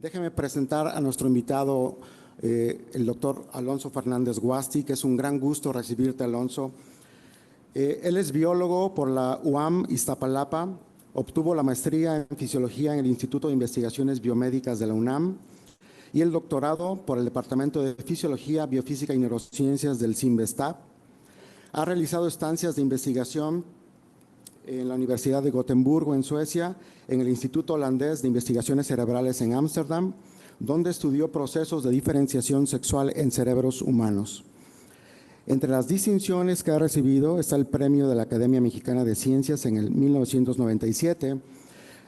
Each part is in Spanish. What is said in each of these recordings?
Déjeme presentar a nuestro invitado, el doctor Alonso Fernández Guasti, que es un gran gusto recibirte, Alonso. Él es biólogo por la UAM Iztapalapa, obtuvo la maestría en fisiología en el Instituto de Investigaciones Biomédicas de la UNAM y el doctorado por el Departamento de Fisiología, Biofísica y Neurociencias del CIMBESTAB. Ha realizado estancias de investigación en la Universidad de Gotemburgo, en Suecia, en el Instituto Holandés de Investigaciones Cerebrales en Ámsterdam, donde estudió procesos de diferenciación sexual en cerebros humanos. Entre las distinciones que ha recibido está el Premio de la Academia Mexicana de Ciencias en el 1997,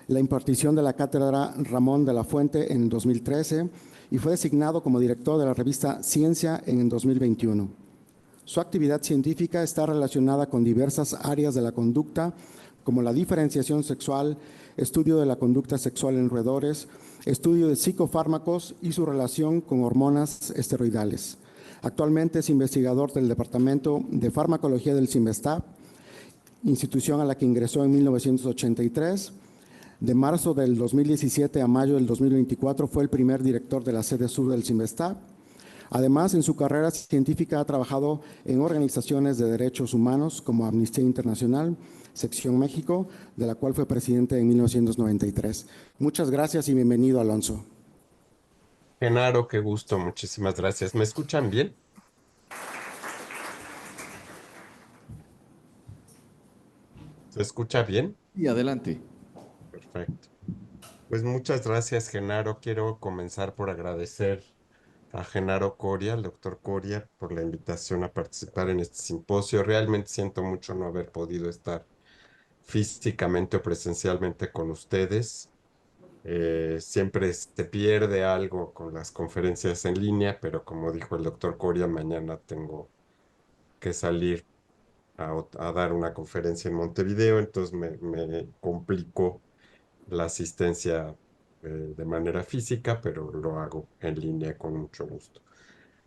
la impartición de la Cátedra Ramón de la Fuente en 2013 y fue designado como director de la revista Ciencia en 2021. Su actividad científica está relacionada con diversas áreas de la conducta, como la diferenciación sexual, estudio de la conducta sexual en roedores, estudio de psicofármacos y su relación con hormonas esteroidales. Actualmente es investigador del Departamento de Farmacología del CIMBESTAB, institución a la que ingresó en 1983. De marzo del 2017 a mayo del 2024 fue el primer director de la sede sur del CIMBESTAB. Además, en su carrera científica ha trabajado en organizaciones de derechos humanos como Amnistía Internacional, Sección México, de la cual fue presidente en 1993. Muchas gracias y bienvenido, Alonso. Genaro, qué gusto, muchísimas gracias. ¿Me escuchan bien? ¿Se escucha bien? Y adelante. Perfecto. Pues muchas gracias, Genaro. Quiero comenzar por agradecer a Genaro Coria, al doctor Coria, por la invitación a participar en este simposio. Realmente siento mucho no haber podido estar físicamente o presencialmente con ustedes. Siempre se pierde algo con las conferencias en línea, pero como dijo el doctor Coria, mañana tengo que salir a dar una conferencia en Montevideo, entonces me complicó la asistencia de manera física, pero lo hago en línea con mucho gusto.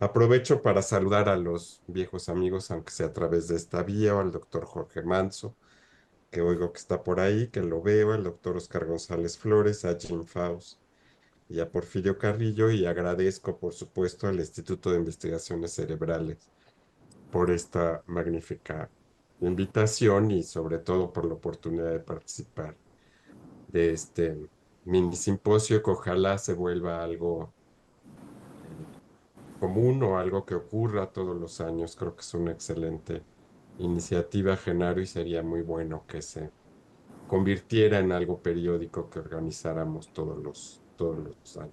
Aprovecho para saludar a los viejos amigos, aunque sea a través de esta vía, o al doctor Jorge Manso, que oigo que está por ahí, que lo veo, al doctor Oscar González Flores, a Jim Faust y a Porfirio Carrillo, y agradezco, por supuesto, al Instituto de Investigaciones Cerebrales por esta magnífica invitación y sobre todo por la oportunidad de participar de este mini simposio que ojalá se vuelva algo eh, común o algo que ocurra todos los años. Creo que es una excelente iniciativa, Genaro, y sería muy bueno que se convirtiera en algo periódico que organizáramos todos los años.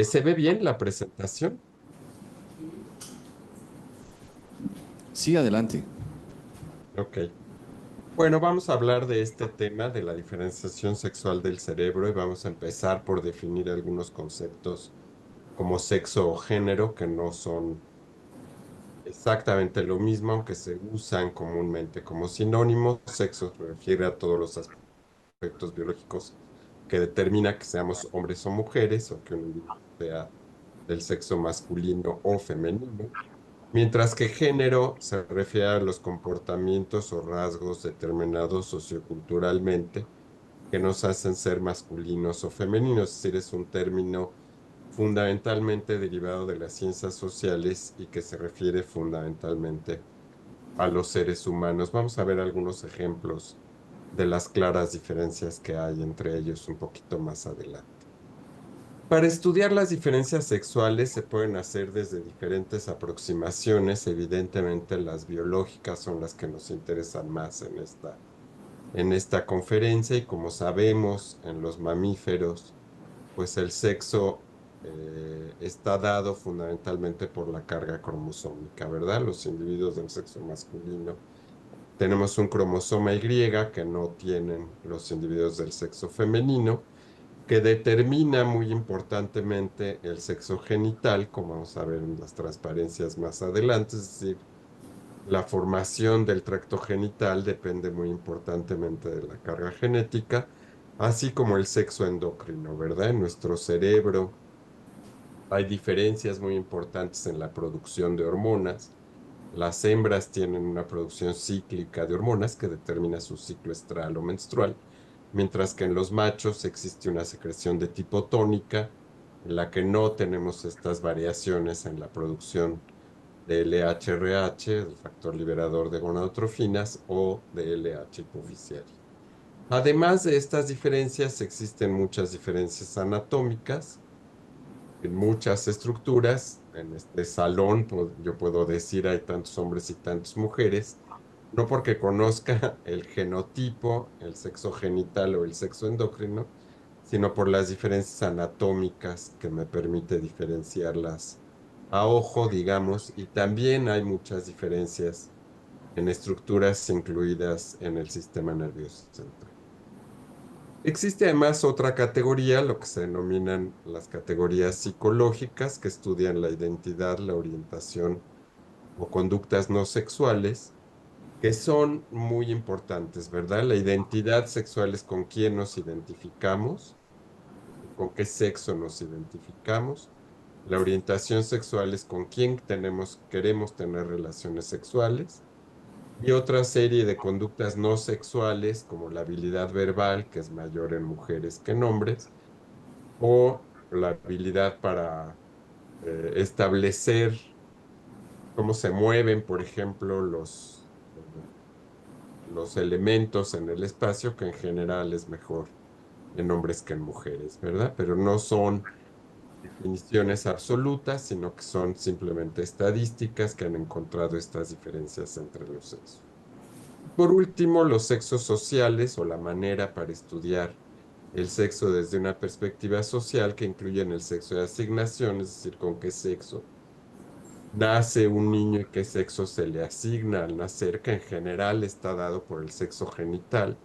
¿Se ve bien la presentación? Sí, adelante. Ok. Bueno, vamos a hablar de este tema de la diferenciación sexual del cerebro y vamos a empezar por definir algunos conceptos como sexo o género que no son exactamente lo mismo, aunque se usan comúnmente como sinónimos. Sexo se refiere a todos los aspectos biológicos que determina que seamos hombres o mujeres o que un individuo sea del sexo masculino o femenino. Mientras que género se refiere a los comportamientos o rasgos determinados socioculturalmente que nos hacen ser masculinos o femeninos, es decir, es un término fundamentalmente derivado de las ciencias sociales y que se refiere fundamentalmente a los seres humanos. Vamos a ver algunos ejemplos de las claras diferencias que hay entre ellos un poquito más adelante. Para estudiar las diferencias sexuales se pueden hacer desde diferentes aproximaciones. Evidentemente, las biológicas son las que nos interesan más en esta conferencia y como sabemos, en los mamíferos, pues el sexo está dado fundamentalmente por la carga cromosómica, ¿verdad? Los individuos del sexo masculino tenemos un cromosoma Y que no tienen los individuos del sexo femenino, que determina muy importantemente el sexo genital, como vamos a ver en las transparencias más adelante, es decir, la formación del tracto genital depende muy importantemente de la carga genética, así como el sexo endocrino, ¿verdad? En nuestro cerebro hay diferencias muy importantes en la producción de hormonas. Las hembras tienen una producción cíclica de hormonas que determina su ciclo estral o menstrual, mientras que en los machos existe una secreción de tipo tónica, en la que no tenemos estas variaciones en la producción de LHRH, el factor liberador de gonadotrofinas, o de LH hipoficiario. Además de estas diferencias, existen muchas diferencias anatómicas en muchas estructuras. En este salón, yo puedo decir, hay tantos hombres y tantas mujeres, no porque conozca el genotipo, el sexo genital o el sexo endocrino, sino por las diferencias anatómicas que me permite diferenciarlas a ojo, digamos, y también hay muchas diferencias en estructuras incluidas en el sistema nervioso central. Existe además otra categoría, lo que se denominan las categorías psicológicas, que estudian la identidad, la orientación o conductas no sexuales, que son muy importantes, ¿verdad? La identidad sexual es con quién nos identificamos, con qué sexo nos identificamos. La orientación sexual es con quién queremos tener relaciones sexuales. Y otra serie de conductas no sexuales, como la habilidad verbal, que es mayor en mujeres que en hombres, o la habilidad para establecer cómo se mueven, por ejemplo, los elementos en el espacio, que en general es mejor en hombres que en mujeres, ¿verdad? Pero no son definiciones absolutas, sino que son simplemente estadísticas que han encontrado estas diferencias entre los sexos. Por último, los sexos sociales o la manera para estudiar el sexo desde una perspectiva social que incluyen el sexo de asignación, es decir, con qué sexo nace un niño y qué sexo se le asigna al nacer, que en general está dado por el sexo genital,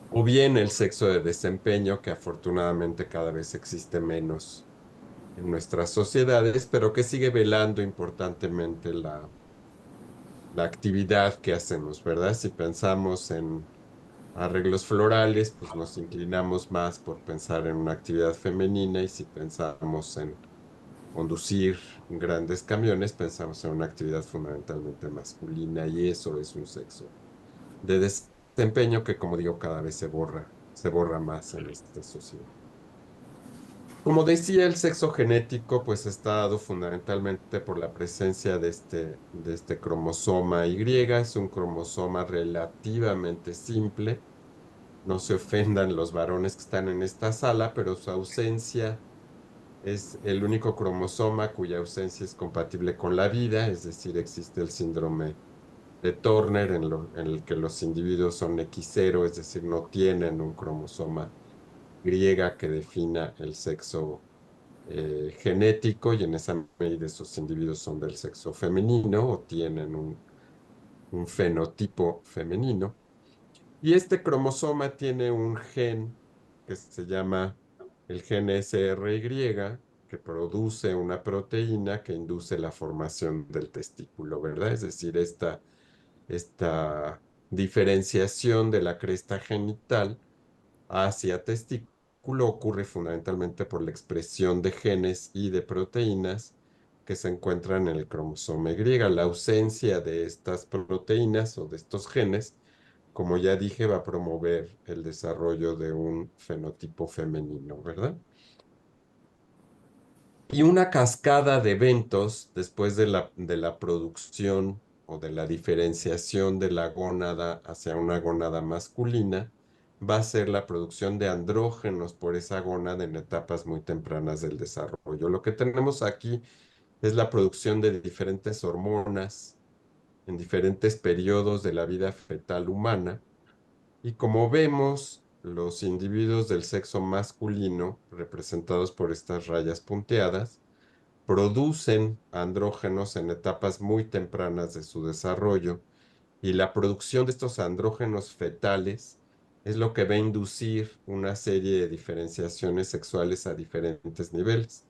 o bien el sexo de desempeño, que afortunadamente cada vez existe menos en nuestras sociedades, pero que sigue velando importantemente la actividad que hacemos, ¿verdad? Si pensamos en arreglos florales, pues nos inclinamos más por pensar en una actividad femenina, y si pensamos en conducir grandes camiones, pensamos en una actividad fundamentalmente masculina, y eso es un sexo de desempeño que, como digo, cada vez se borra más en esta sociedad. Como decía, el sexo genético pues está dado fundamentalmente por la presencia de este cromosoma Y. Es un cromosoma relativamente simple. No se ofendan los varones que están en esta sala, pero su ausencia es el único cromosoma cuya ausencia es compatible con la vida, es decir, existe el síndrome de Turner en el que los individuos son X0, es decir, no tienen un cromosoma Y que defina el sexo genético, y en esa medida esos individuos son del sexo femenino o tienen un fenotipo femenino. Y este cromosoma tiene un gen que se llama el gen SRY, que produce una proteína que induce la formación del testículo, ¿verdad? Es decir, esta diferenciación de la cresta genital hacia testículo ocurre fundamentalmente por la expresión de genes y de proteínas que se encuentran en el cromosoma Y. La ausencia de estas proteínas o de estos genes, como ya dije, va a promover el desarrollo de un fenotipo femenino, ¿verdad? Y una cascada de eventos después de la producción o de la diferenciación de la gónada hacia una gónada masculina va a ser la producción de andrógenos por esa gónada en etapas muy tempranas del desarrollo. Lo que tenemos aquí es la producción de diferentes hormonas en diferentes periodos de la vida fetal humana, y como vemos, los individuos del sexo masculino, representados por estas rayas punteadas, producen andrógenos en etapas muy tempranas de su desarrollo, y la producción de estos andrógenos fetales es lo que va a inducir una serie de diferenciaciones sexuales a diferentes niveles,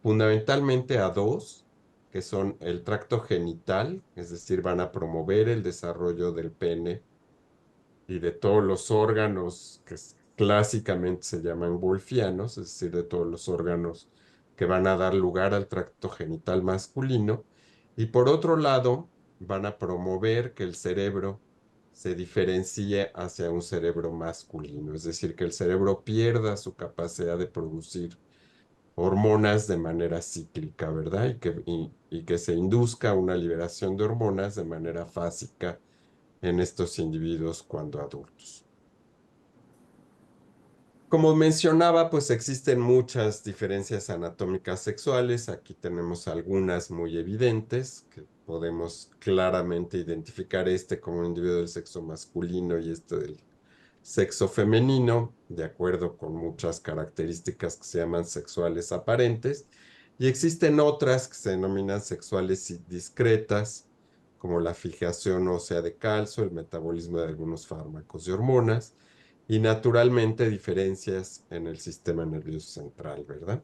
fundamentalmente a dos, que son el tracto genital, es decir, van a promover el desarrollo del pene y de todos los órganos que clásicamente se llaman wolfianos, es decir, de todos los órganos que van a dar lugar al tracto genital masculino. Y por otro lado, van a promover que el cerebro se diferencie hacia un cerebro masculino, es decir, que el cerebro pierda su capacidad de producir hormonas de manera cíclica, ¿verdad? Y que se induzca una liberación de hormonas de manera fásica en estos individuos cuando adultos. Como mencionaba, pues existen muchas diferencias anatómicas sexuales. Aquí tenemos algunas muy evidentes, que podemos claramente identificar este como un individuo del sexo masculino y este del sexo femenino, de acuerdo con muchas características que se llaman sexuales aparentes. Y existen otras que se denominan sexuales discretas, como la fijación ósea de calcio, el metabolismo de algunos fármacos y hormonas y naturalmente diferencias en el sistema nervioso central, ¿verdad?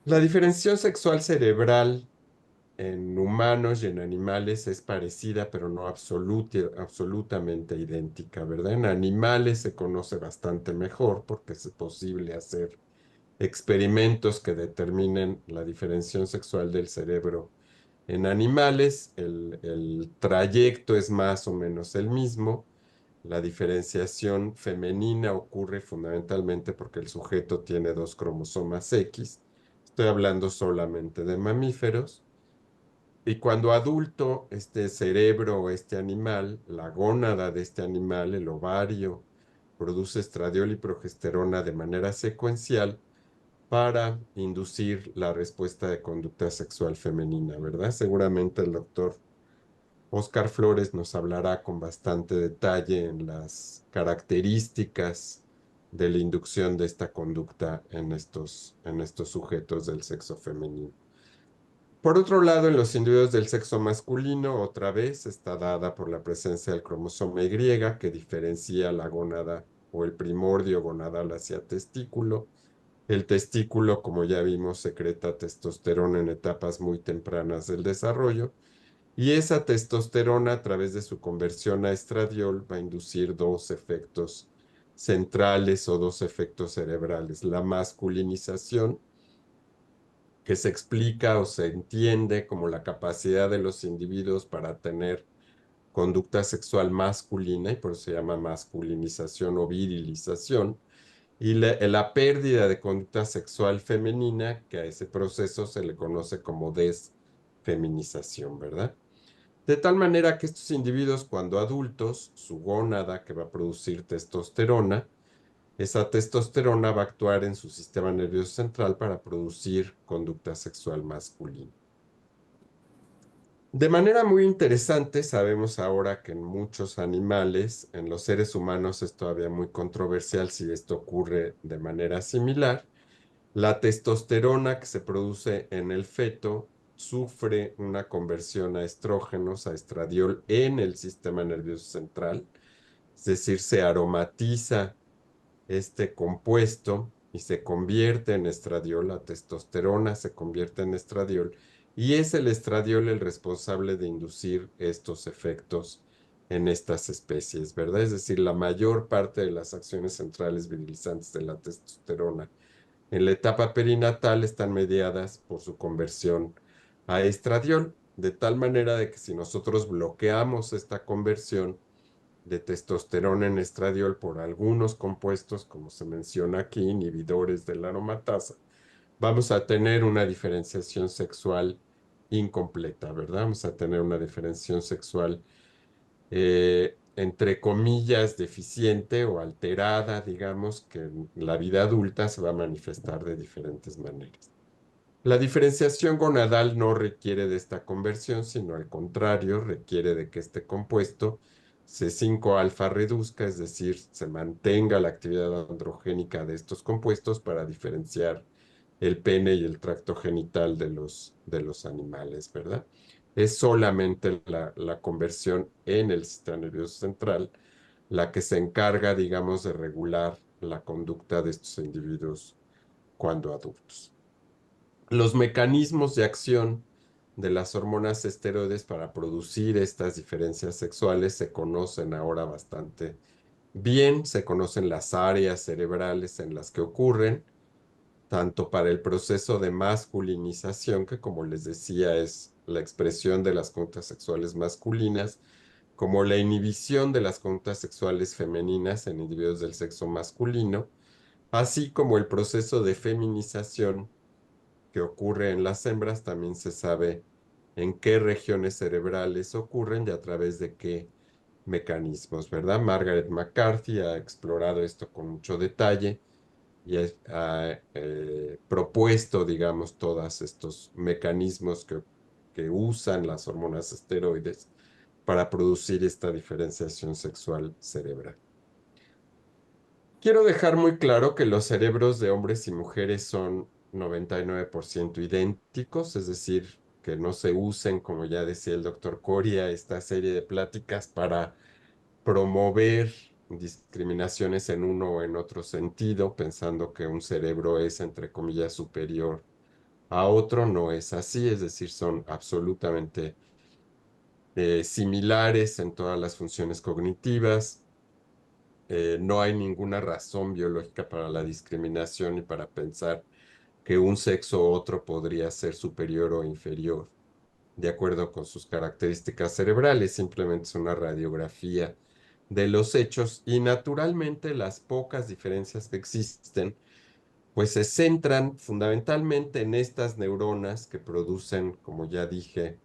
La diferenciación sexual cerebral en humanos y en animales es parecida, pero no absolutamente idéntica, ¿verdad? En animales se conoce bastante mejor porque es posible hacer experimentos que determinen la diferenciación sexual del cerebro en animales. El trayecto es más o menos el mismo. La diferenciación femenina ocurre fundamentalmente porque el sujeto tiene dos cromosomas X. Estoy hablando solamente de mamíferos. Y cuando adulto, este cerebro o este animal, la gónada de este animal, el ovario, produce estradiol y progesterona de manera secuencial para inducir la respuesta de conducta sexual femenina, ¿verdad? Seguramente el doctor Oscar Flores nos hablará con bastante detalle en las características de la inducción de esta conducta en estos sujetos del sexo femenino. Por otro lado, en los individuos del sexo masculino, otra vez está dada por la presencia del cromosoma Y, que diferencia la gónada o el primordio gonadal hacia testículo. El testículo, como ya vimos, secreta testosterona en etapas muy tempranas del desarrollo. Y esa testosterona, a través de su conversión a estradiol, va a inducir dos efectos centrales o dos efectos cerebrales. La masculinización, que se explica o se entiende como la capacidad de los individuos para tener conducta sexual masculina, y por eso se llama masculinización o virilización, y la pérdida de conducta sexual femenina, que a ese proceso se le conoce como desfeminización, ¿verdad? De tal manera que estos individuos, cuando adultos, su gónada que va a producir testosterona, esa testosterona va a actuar en su sistema nervioso central para producir conducta sexual masculina. De manera muy interesante, sabemos ahora que en muchos animales, en los seres humanos es todavía muy controversial si esto ocurre de manera similar. La testosterona que se produce en el feto sufre una conversión a estrógenos, a estradiol en el sistema nervioso central, es decir, se aromatiza este compuesto y se convierte en estradiol, la testosterona se convierte en estradiol y es el estradiol el responsable de inducir estos efectos en estas especies, ¿verdad? Es decir, la mayor parte de las acciones centrales virilizantes de la testosterona en la etapa perinatal están mediadas por su conversión a estradiol, de tal manera de que si nosotros bloqueamos esta conversión de testosterona en estradiol por algunos compuestos, como se menciona aquí, inhibidores de la aromatasa, vamos a tener una diferenciación sexual incompleta, ¿verdad? Vamos a tener una diferenciación sexual entre comillas, deficiente o alterada, digamos, que en la vida adulta se va a manifestar de diferentes maneras. La diferenciación gonadal no requiere de esta conversión, sino al contrario, requiere de que este compuesto C5-alfa reduzca, es decir, se mantenga la actividad androgénica de estos compuestos para diferenciar el pene y el tracto genital de los animales, ¿verdad? Es solamente la conversión en el sistema nervioso central la que se encarga, digamos, de regular la conducta de estos individuos cuando adultos. Los mecanismos de acción de las hormonas esteroides para producir estas diferencias sexuales se conocen ahora bastante bien, se conocen las áreas cerebrales en las que ocurren, tanto para el proceso de masculinización, que como les decía es la expresión de las conductas sexuales masculinas, como la inhibición de las conductas sexuales femeninas en individuos del sexo masculino, así como el proceso de feminización que ocurre en las hembras. También se sabe en qué regiones cerebrales ocurren y a través de qué mecanismos, ¿verdad? Margaret McCarthy ha explorado esto con mucho detalle y ha propuesto, digamos, todos estos mecanismos que usan las hormonas esteroides para producir esta diferenciación sexual cerebral. Quiero dejar muy claro que los cerebros de hombres y mujeres son 99% idénticos, es decir, que no se usen, como ya decía el doctor Coria, esta serie de pláticas para promover discriminaciones en uno o en otro sentido, pensando que un cerebro es, entre comillas, superior a otro. No es así, es decir, son absolutamente similares en todas las funciones cognitivas. No hay ninguna razón biológica para la discriminación y para pensar que un sexo u otro podría ser superior o inferior de acuerdo con sus características cerebrales. Simplemente es una radiografía de los hechos y naturalmente las pocas diferencias que existen pues se centran fundamentalmente en estas neuronas que producen, como ya dije,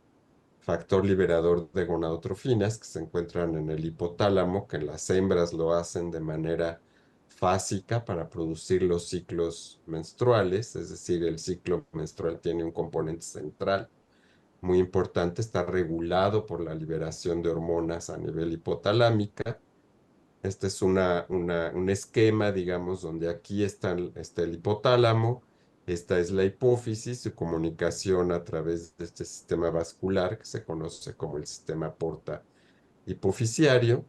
factor liberador de gonadotrofinas que se encuentran en el hipotálamo, que en las hembras lo hacen de manera fásica para producir los ciclos menstruales, es decir, el ciclo menstrual tiene un componente central muy importante, está regulado por la liberación de hormonas a nivel hipotalámica. Este es un esquema, digamos, donde aquí está el hipotálamo, esta es la hipófisis, su comunicación a través de este sistema vascular que se conoce como el sistema porta hipofisiario.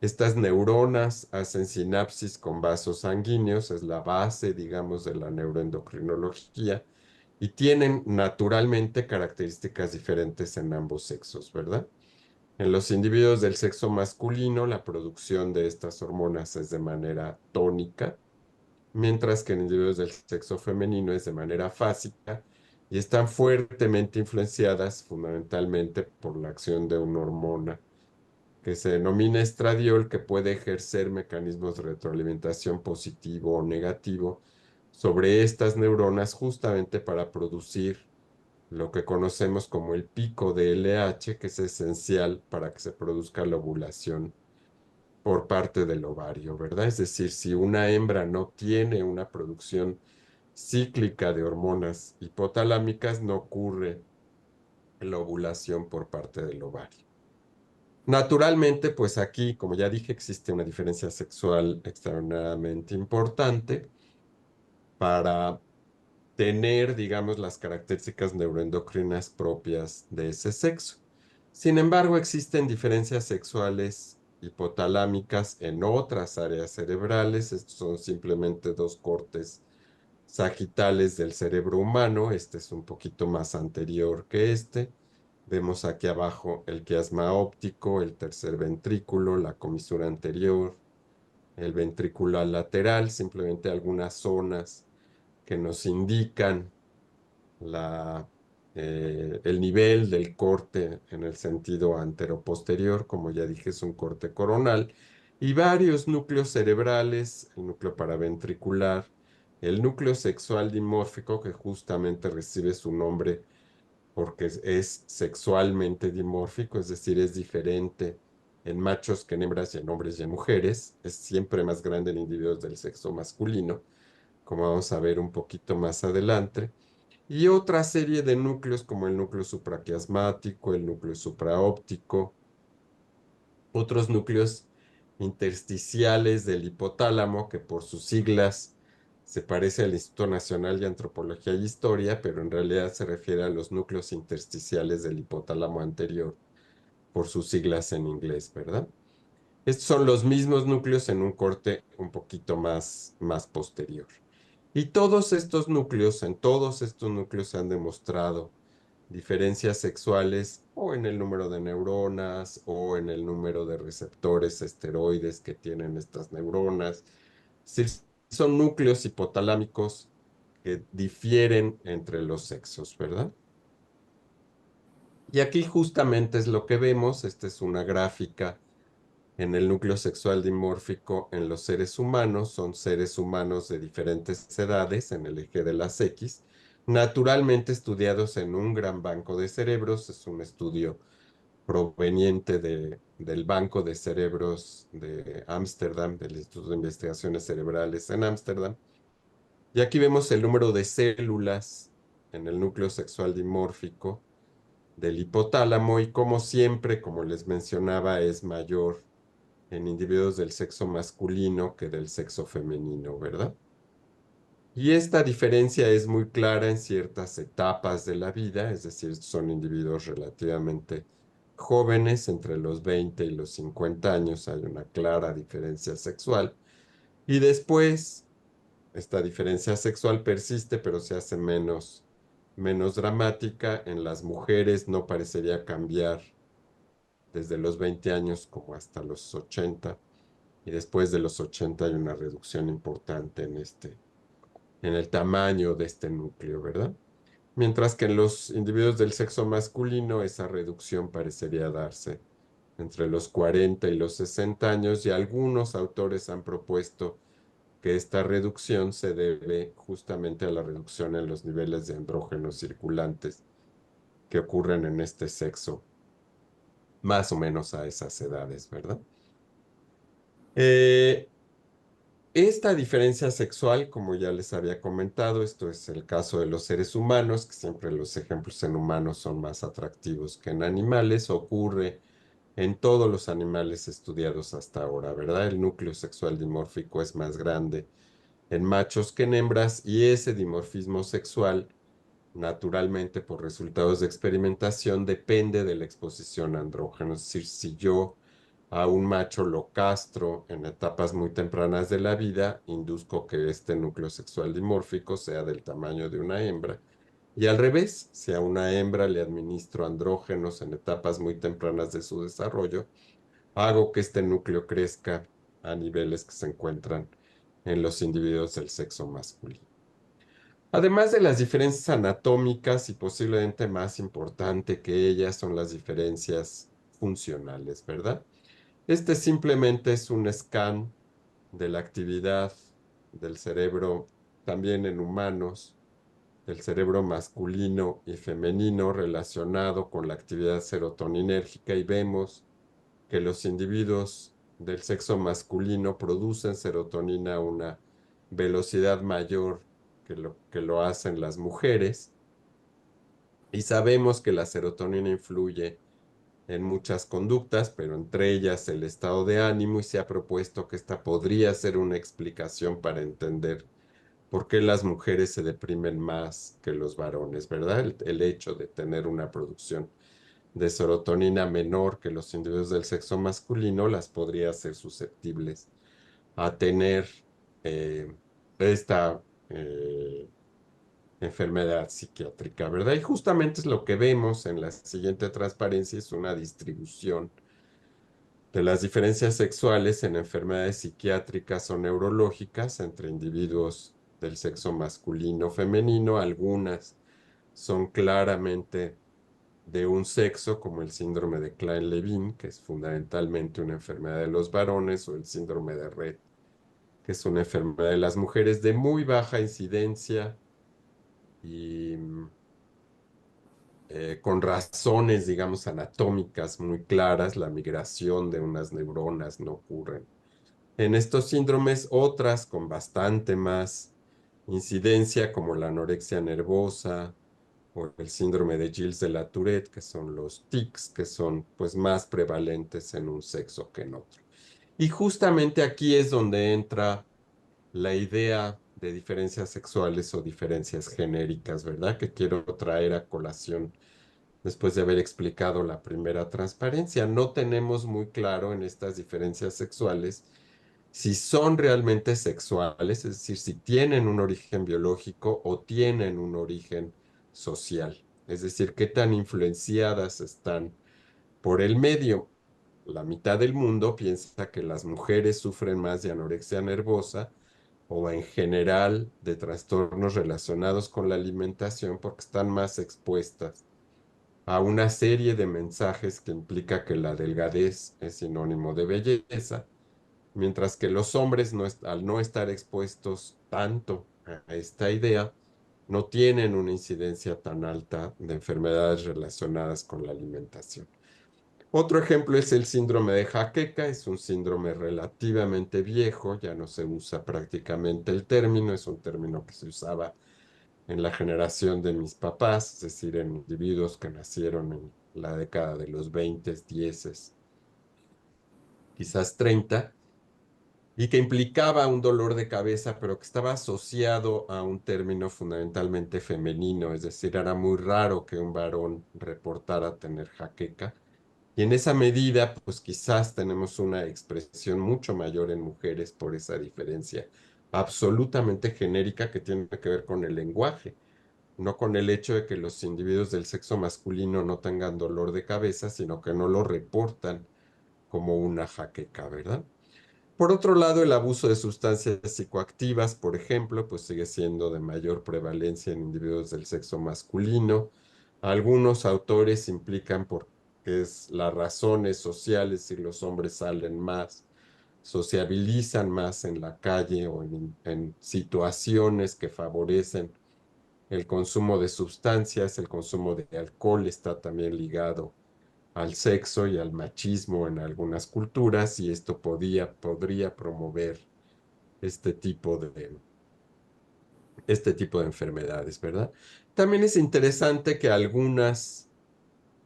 Estas neuronas hacen sinapsis con vasos sanguíneos, es la base, digamos, de la neuroendocrinología, y tienen naturalmente características diferentes en ambos sexos, ¿verdad? En los individuos del sexo masculino, la producción de estas hormonas es de manera tónica, mientras que en individuos del sexo femenino es de manera fásica y están fuertemente influenciadas fundamentalmente por la acción de una hormona que se denomina estradiol, que puede ejercer mecanismos de retroalimentación positivo o negativo sobre estas neuronas justamente para producir lo que conocemos como el pico de LH, que es esencial para que se produzca la ovulación por parte del ovario, ¿verdad? Es decir, si una hembra no tiene una producción cíclica de hormonas hipotalámicas, no ocurre la ovulación por parte del ovario. Naturalmente, pues aquí, como ya dije, existe una diferencia sexual extraordinariamente importante para tener, digamos, las características neuroendocrinas propias de ese sexo. Sin embargo, existen diferencias sexuales hipotalámicas en otras áreas cerebrales. Estos son simplemente dos cortes sagitales del cerebro humano. Este es un poquito más anterior que este. Vemos aquí abajo el quiasma óptico, el tercer ventrículo, la comisura anterior, el ventrículo lateral, simplemente algunas zonas que nos indican el nivel del corte en el sentido anteroposterior. Como ya dije, es un corte coronal, y varios núcleos cerebrales, el núcleo paraventricular, el núcleo sexual dimórfico, que justamente recibe su nombre porque es sexualmente dimórfico, es decir, es diferente en machos que en hembras y en hombres y en mujeres, es siempre más grande en individuos del sexo masculino, como vamos a ver un poquito más adelante, y otra serie de núcleos como el núcleo supraquiasmático, el núcleo supraóptico, otros núcleos intersticiales del hipotálamo, que por sus siglas se parece al Instituto Nacional de Antropología y Historia, pero en realidad se refiere a los núcleos intersticiales del hipotálamo anterior, por sus siglas en inglés, ¿verdad? Estos son los mismos núcleos en un corte un poquito más posterior. Y todos estos núcleos, en todos estos núcleos se han demostrado diferencias sexuales o en el número de neuronas o en el número de receptores esteroides que tienen estas neuronas. Es decir, son núcleos hipotalámicos que difieren entre los sexos, ¿verdad? Y aquí justamente es lo que vemos. Esta es una gráfica en el núcleo sexual dimórfico en los seres humanos. Son seres humanos de diferentes edades en el eje de las X, naturalmente estudiados en un gran banco de cerebros. Es un estudio proveniente del Banco de Cerebros de Ámsterdam, del Instituto de Investigaciones Cerebrales en Ámsterdam. Y aquí vemos el número de células en el núcleo sexual dimórfico del hipotálamo y como siempre, como les mencionaba, es mayor en individuos del sexo masculino que del sexo femenino, ¿verdad? Y esta diferencia es muy clara en ciertas etapas de la vida, es decir, son individuos relativamente jóvenes, entre los 20 y los 50 años hay una clara diferencia sexual. Y después, esta diferencia sexual persiste, pero se hace menos dramática. En las mujeres no parecería cambiar desde los 20 años como hasta los 80. Y después de los 80 hay una reducción importante en el tamaño de este núcleo, ¿verdad? Mientras que en los individuos del sexo masculino esa reducción parecería darse entre los 40 y los 60 años, y algunos autores han propuesto que esta reducción se debe justamente a la reducción en los niveles de andrógenos circulantes que ocurren en este sexo, más o menos a esas edades, ¿verdad? Eh, Esta diferencia sexual, como ya les había comentado, esto es el caso de los seres humanos, que siempre los ejemplos en humanos son más atractivos que en animales, ocurre en todos los animales estudiados hasta ahora, ¿verdad? El núcleo sexual dimórfico es más grande en machos que en hembras, y ese dimorfismo sexual, naturalmente por resultados de experimentación, depende de la exposición a andrógenos. Es decir, si yo a un macho lo castro en etapas muy tempranas de la vida, induzco que este núcleo sexual dimórfico sea del tamaño de una hembra. Y al revés, si a una hembra le administro andrógenos en etapas muy tempranas de su desarrollo, hago que este núcleo crezca a niveles que se encuentran en los individuos del sexo masculino. Además de las diferencias anatómicas, y posiblemente más importante que ellas, son las diferencias funcionales, ¿verdad? Este simplemente es un scan de la actividad del cerebro, también en humanos, del cerebro masculino y femenino relacionado con la actividad serotoninérgica, y vemos que los individuos del sexo masculino producen serotonina a una velocidad mayor que lo hacen las mujeres, y sabemos que la serotonina influye en muchas conductas, pero entre ellas el estado de ánimo, y se ha propuesto que esta podría ser una explicación para entender por qué las mujeres se deprimen más que los varones, ¿verdad? El hecho de tener una producción de serotonina menor que los individuos del sexo masculino las podría ser susceptibles a tener eh, esta enfermedad psiquiátrica, ¿verdad? Y justamente es lo que vemos en la siguiente transparencia, es una distribución de las diferencias sexuales en enfermedades psiquiátricas o neurológicas entre individuos del sexo masculino o femenino. Algunas son claramente de un sexo, como el síndrome de Klein-Levin, que es fundamentalmente una enfermedad de los varones, o el síndrome de Rett, que es una enfermedad de las mujeres de muy baja incidencia y con razones, digamos, anatómicas muy claras. La migración de unas neuronas no ocurre en estos síndromes. Otras con bastante más incidencia, como la anorexia nervosa o el síndrome de Gilles de la Tourette, que son los tics, que son pues más prevalentes en un sexo que en otro. Y justamente aquí es donde entra la idea de diferencias sexuales o diferencias genéricas, ¿verdad? Que quiero traer a colación después de haber explicado la primera transparencia. No tenemos muy claro en estas diferencias sexuales si son realmente sexuales, es decir, si tienen un origen biológico o tienen un origen social, es decir, qué tan influenciadas están por el medio. La mitad del mundo piensa que las mujeres sufren más de anorexia nervosa o en general de trastornos relacionados con la alimentación porque están más expuestas a una serie de mensajes que implica que la delgadez es sinónimo de belleza, mientras que los hombres, al no estar expuestos tanto a esta idea, no tienen una incidencia tan alta de enfermedades relacionadas con la alimentación. Otro ejemplo es el síndrome de jaqueca, es un síndrome relativamente viejo, ya no se usa prácticamente el término, es un término que se usaba en la generación de mis papás, es decir, en individuos que nacieron en la década de los 20, 10, quizás 30, y que implicaba un dolor de cabeza, pero que estaba asociado a un término fundamentalmente femenino, es decir, era muy raro que un varón reportara tener jaqueca. Y en esa medida, pues quizás tenemos una expresión mucho mayor en mujeres por esa diferencia absolutamente genérica que tiene que ver con el lenguaje, no con el hecho de que los individuos del sexo masculino no tengan dolor de cabeza, sino que no lo reportan como una jaqueca, ¿verdad? Por otro lado, el abuso de sustancias psicoactivas, por ejemplo, pues sigue siendo de mayor prevalencia en individuos del sexo masculino. Algunos autores implican porque es las razones sociales si los hombres salen más, sociabilizan más en la calle o en situaciones que favorecen el consumo de sustancias, el consumo de alcohol está también ligado al sexo y al machismo en algunas culturas y esto podría promover este tipo de, este tipo de enfermedades, ¿verdad? También es interesante que algunas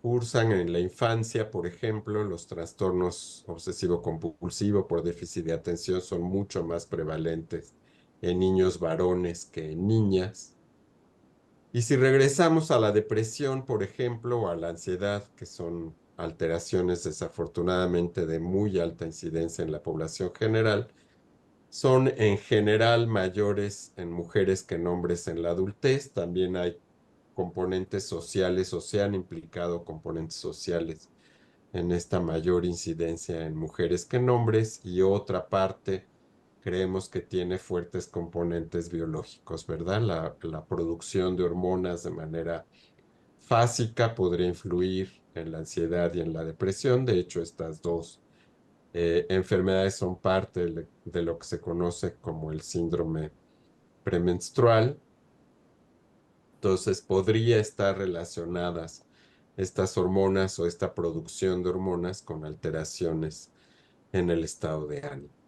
cursan en la infancia, por ejemplo, los trastornos obsesivo-compulsivo por déficit de atención son mucho más prevalentes en niños varones que en niñas. Y si regresamos a la depresión, por ejemplo, o a la ansiedad, que son alteraciones desafortunadamente de muy alta incidencia en la población general, son en general mayores en mujeres que en hombres en la adultez. También hay componentes sociales o se han implicado componentes sociales en esta mayor incidencia en mujeres que en hombres y otra parte creemos que tiene fuertes componentes biológicos, ¿verdad? La producción de hormonas de manera fásica podría influir en la ansiedad y en la depresión. De hecho, estas dos enfermedades son parte de lo que se conoce como el síndrome premenstrual. Entonces, podría estar relacionadas estas hormonas o esta producción de hormonas con alteraciones en el estado de ánimo.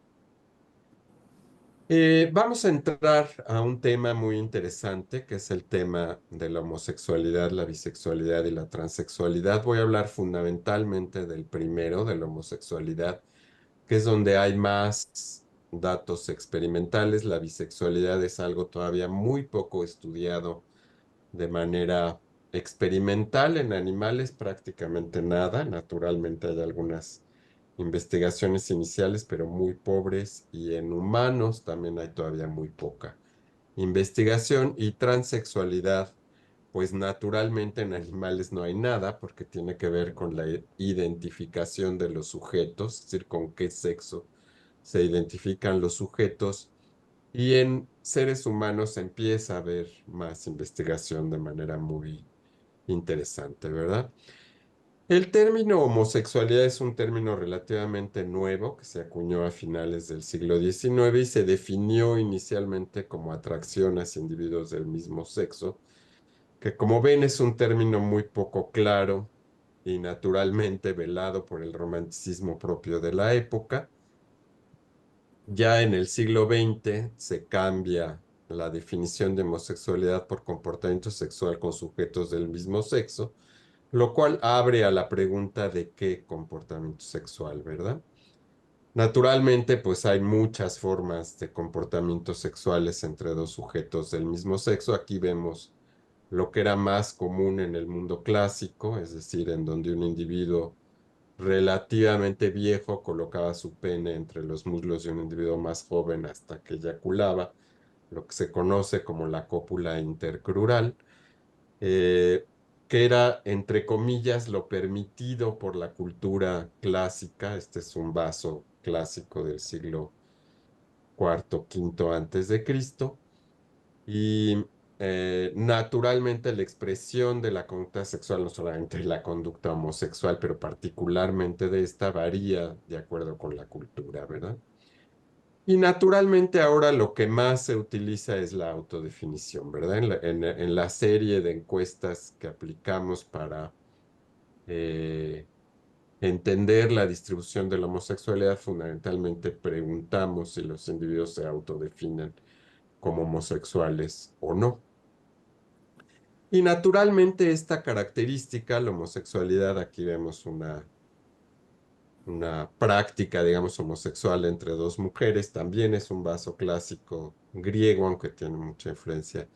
Vamos a entrar a un tema muy interesante, que es el tema de la homosexualidad, la bisexualidad y la transexualidad. Voy a hablar fundamentalmente del primero, de la homosexualidad, que es donde hay más datos experimentales. La bisexualidad es algo todavía muy poco estudiado de manera experimental en animales, prácticamente nada. Naturalmente hay algunas investigaciones iniciales, pero muy pobres, y en humanos también hay todavía muy poca investigación. Y transexualidad, pues naturalmente en animales no hay nada, porque tiene que ver con la identificación de los sujetos, es decir, con qué sexo se identifican los sujetos. Y en seres humanos empieza a haber más investigación de manera muy interesante, ¿verdad? El término homosexualidad es un término relativamente nuevo que se acuñó a finales del siglo XIX y se definió inicialmente como atracción hacia individuos del mismo sexo, que como ven es un término muy poco claro y naturalmente velado por el romanticismo propio de la época. Ya en el siglo XX se cambia la definición de homosexualidad por comportamiento sexual con sujetos del mismo sexo, lo cual abre a la pregunta de qué comportamiento sexual, ¿verdad? Naturalmente, pues hay muchas formas de comportamientos sexuales entre dos sujetos del mismo sexo. Aquí vemos lo que era más común en el mundo clásico, es decir, en donde un individuo relativamente viejo colocaba su pene entre los muslos de un individuo más joven hasta que eyaculaba, lo que se conoce como la cópula intercrural, eh, que era, entre comillas, lo permitido por la cultura clásica. Este es un vaso clásico del siglo cuarto, quinto antes de Cristo. Y naturalmente la expresión de la conducta sexual, no solamente la conducta homosexual, pero particularmente de esta, varía de acuerdo con la cultura, ¿verdad? Y naturalmente ahora lo que más se utiliza es la autodefinición, ¿verdad? En la serie de encuestas que aplicamos para eh, entender la distribución de la homosexualidad, fundamentalmente preguntamos si los individuos se autodefinen como homosexuales o no. Y naturalmente esta característica, la homosexualidad, aquí vemos una práctica, digamos, homosexual entre dos mujeres, también es un vaso clásico griego, aunque tiene mucha influencia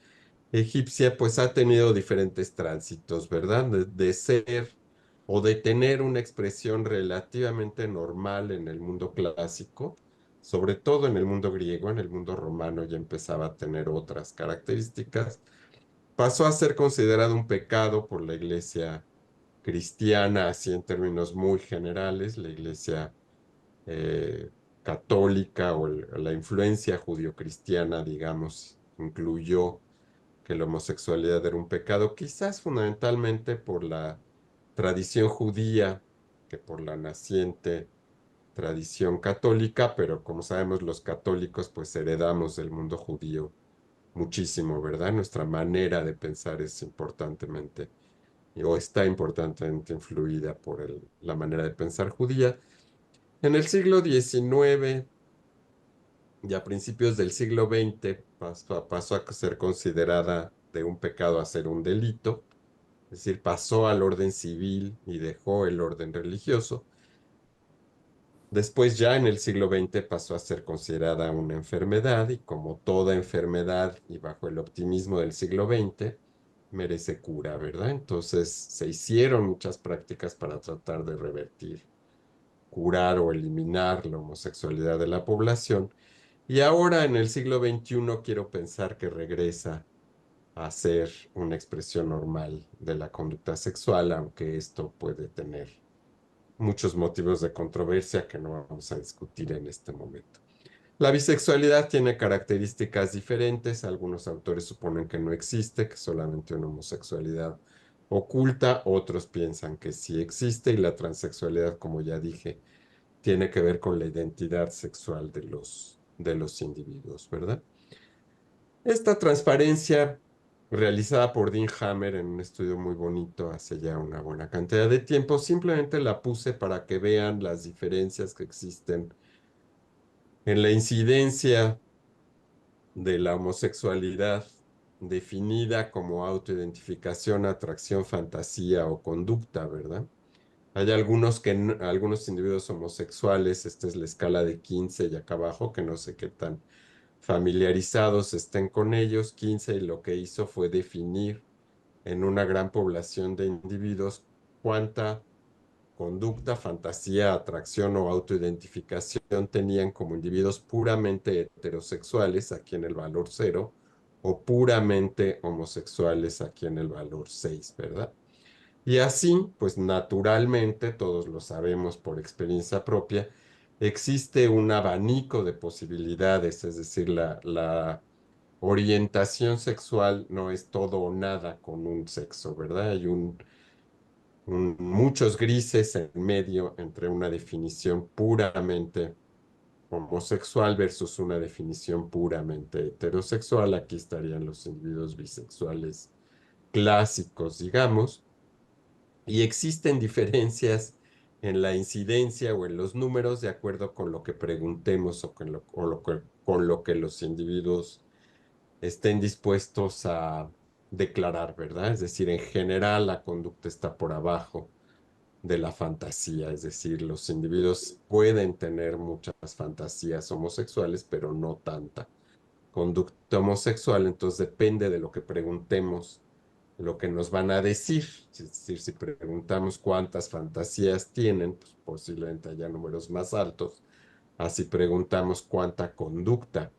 egipcia, pues ha tenido diferentes tránsitos, ¿verdad? De ser o de tener una expresión relativamente normal en el mundo clásico, sobre todo en el mundo griego, en el mundo romano ya empezaba a tener otras características. Pasó a ser considerado un pecado por la iglesia cristiana, así en términos muy generales, la iglesia eh, católica o la influencia judio-cristiana, digamos, incluyó que la homosexualidad era un pecado, quizás fundamentalmente por la tradición judía que por la naciente tradición católica, pero como sabemos los católicos pues heredamos del mundo judío muchísimo, ¿verdad? Nuestra manera de pensar es importantemente o está importantemente influida por la manera de pensar judía. En el siglo XIX y a principios del siglo XX pasó a ser considerada de un pecado a ser un delito, es decir, pasó al orden civil y dejó el orden religioso. Después ya en el siglo XX pasó a ser considerada una enfermedad y como toda enfermedad y bajo el optimismo del siglo XX, merece cura, ¿verdad? Entonces se hicieron muchas prácticas para tratar de revertir, curar o eliminar la homosexualidad de la población. Y ahora en el siglo XXI quiero pensar que regresa a ser una expresión normal de la conducta sexual, aunque esto puede tener muchos motivos de controversia que no vamos a discutir en este momento. La bisexualidad tiene características diferentes. Algunos autores suponen que no existe, que solamente una homosexualidad oculta. Otros piensan que sí existe y la transexualidad, como ya dije, tiene que ver con la identidad sexual de los individuos, ¿verdad? Esta transparencia realizada por Dean Hammer en un estudio muy bonito hace ya una buena cantidad de tiempo, simplemente la puse para que vean las diferencias que existen en la incidencia de la homosexualidad definida como autoidentificación, atracción, fantasía o conducta, ¿verdad? Hay algunos individuos homosexuales, esta es la escala de 15 y acá abajo, que no sé qué tan familiarizados estén con ellos. 15 y lo que hizo fue definir en una gran población de individuos cuánta conducta, fantasía, atracción o autoidentificación tenían como individuos puramente heterosexuales, aquí en el valor 0, o puramente homosexuales, aquí en el valor 6, ¿verdad? Y así, pues naturalmente, todos lo sabemos por experiencia propia, existe un abanico de posibilidades, es decir, la orientación sexual no es todo o nada con un sexo, ¿verdad? Hay muchos grises en medio entre una definición puramente homosexual versus una definición puramente heterosexual. Aquí estarían los individuos bisexuales clásicos, digamos, y existen diferencias en la incidencia o en los números de acuerdo con lo que preguntemos o con lo que los individuos estén dispuestos a declarar, ¿verdad? Es decir, en general la conducta está por abajo de la fantasía, es decir, los individuos pueden tener muchas fantasías homosexuales, pero no tanta conducta homosexual, entonces depende de lo que preguntemos, lo que nos van a decir. Es decir, si preguntamos cuántas fantasías tienen, pues posiblemente haya números más altos. Así preguntamos cuánta conducta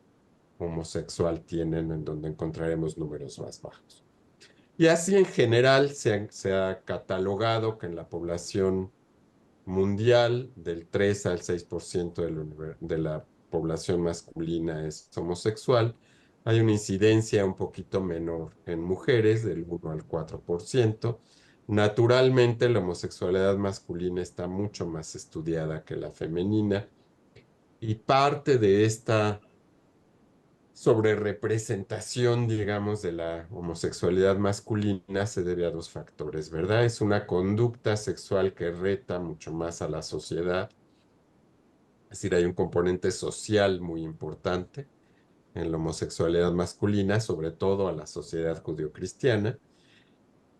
homosexual tienen, en donde encontraremos números más bajos. Y así en general se ha catalogado que en la población mundial del 3 al 6% de la población masculina es homosexual, Hay una incidencia un poquito menor en mujeres, del 1 al 4%. Naturalmente, la homosexualidad masculina está mucho más estudiada que la femenina y parte de esta sobre representación, digamos, de la homosexualidad masculina se debe a dos factores, ¿verdad? Es una conducta sexual que reta mucho más a la sociedad, es decir, hay un componente social muy importante en la homosexualidad masculina, sobre todo a la sociedad judio-cristiana.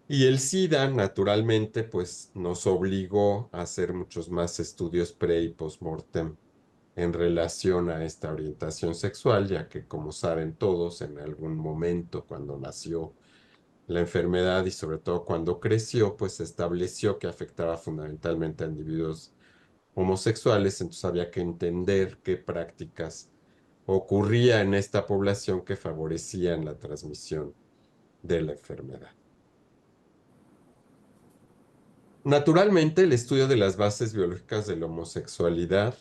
Y el SIDA, naturalmente, pues nos obligó a hacer muchos más estudios pre y post-mortem en relación a esta orientación sexual, ya que, como saben todos, en algún momento cuando nació la enfermedad y sobre todo cuando creció, pues se estableció que afectaba fundamentalmente a individuos homosexuales, entonces había que entender qué prácticas ocurría en esta población que favorecían la transmisión de la enfermedad. Naturalmente, el estudio de las bases biológicas de la homosexualidad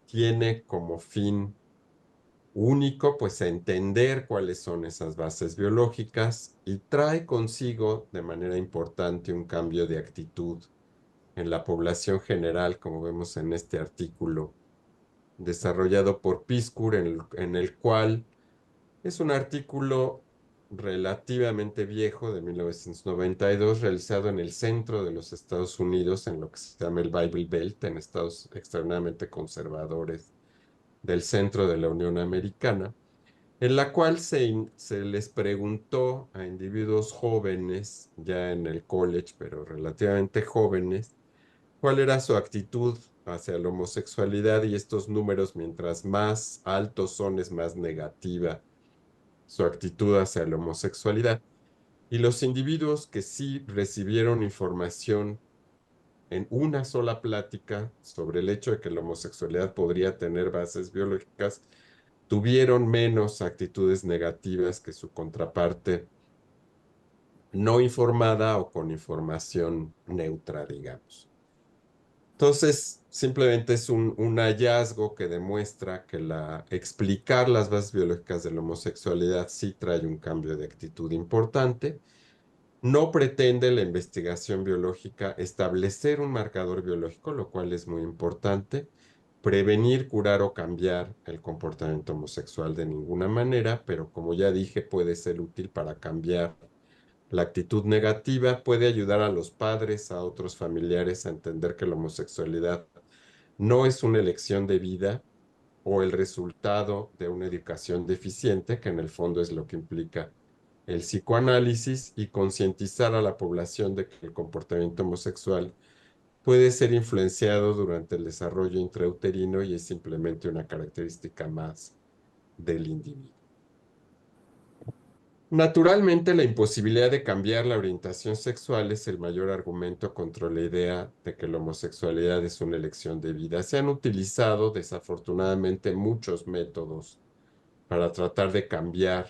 tiene como fin único, pues, entender cuáles son esas bases biológicas y trae consigo de manera importante un cambio de actitud en la población general, como vemos en este artículo desarrollado por Piskur, en el cual es un artículo relativamente viejo de 1992, realizado en el centro de los Estados Unidos, en lo que se llama el Bible Belt, en estados extremadamente conservadores del centro de la Unión Americana, en la cual se les preguntó a individuos jóvenes, ya en el college, pero relativamente jóvenes, cuál era su actitud hacia la homosexualidad, y estos números, mientras más altos son, es más negativa su actitud hacia la homosexualidad. Y los individuos que sí recibieron información en una sola plática sobre el hecho de que la homosexualidad podría tener bases biológicas, tuvieron menos actitudes negativas que su contraparte no informada o con información neutra, digamos. Entonces, simplemente es un hallazgo que demuestra que explicar las bases biológicas de la homosexualidad sí trae un cambio de actitud importante. No pretende la investigación biológica establecer un marcador biológico, lo cual es muy importante. Prevenir, curar o cambiar el comportamiento homosexual de ninguna manera, pero como ya dije, puede ser útil para cambiar la actitud negativa, puede ayudar a los padres, a otros familiares a entender que la homosexualidad no es una elección de vida o el resultado de una educación deficiente, que en el fondo es lo que implica el psicoanálisis, y concientizar a la población de que el comportamiento homosexual puede ser influenciado durante el desarrollo intrauterino y es simplemente una característica más del individuo. Naturalmente, la imposibilidad de cambiar la orientación sexual es el mayor argumento contra la idea de que la homosexualidad es una elección de vida. Se han utilizado, desafortunadamente, muchos métodos para tratar de cambiar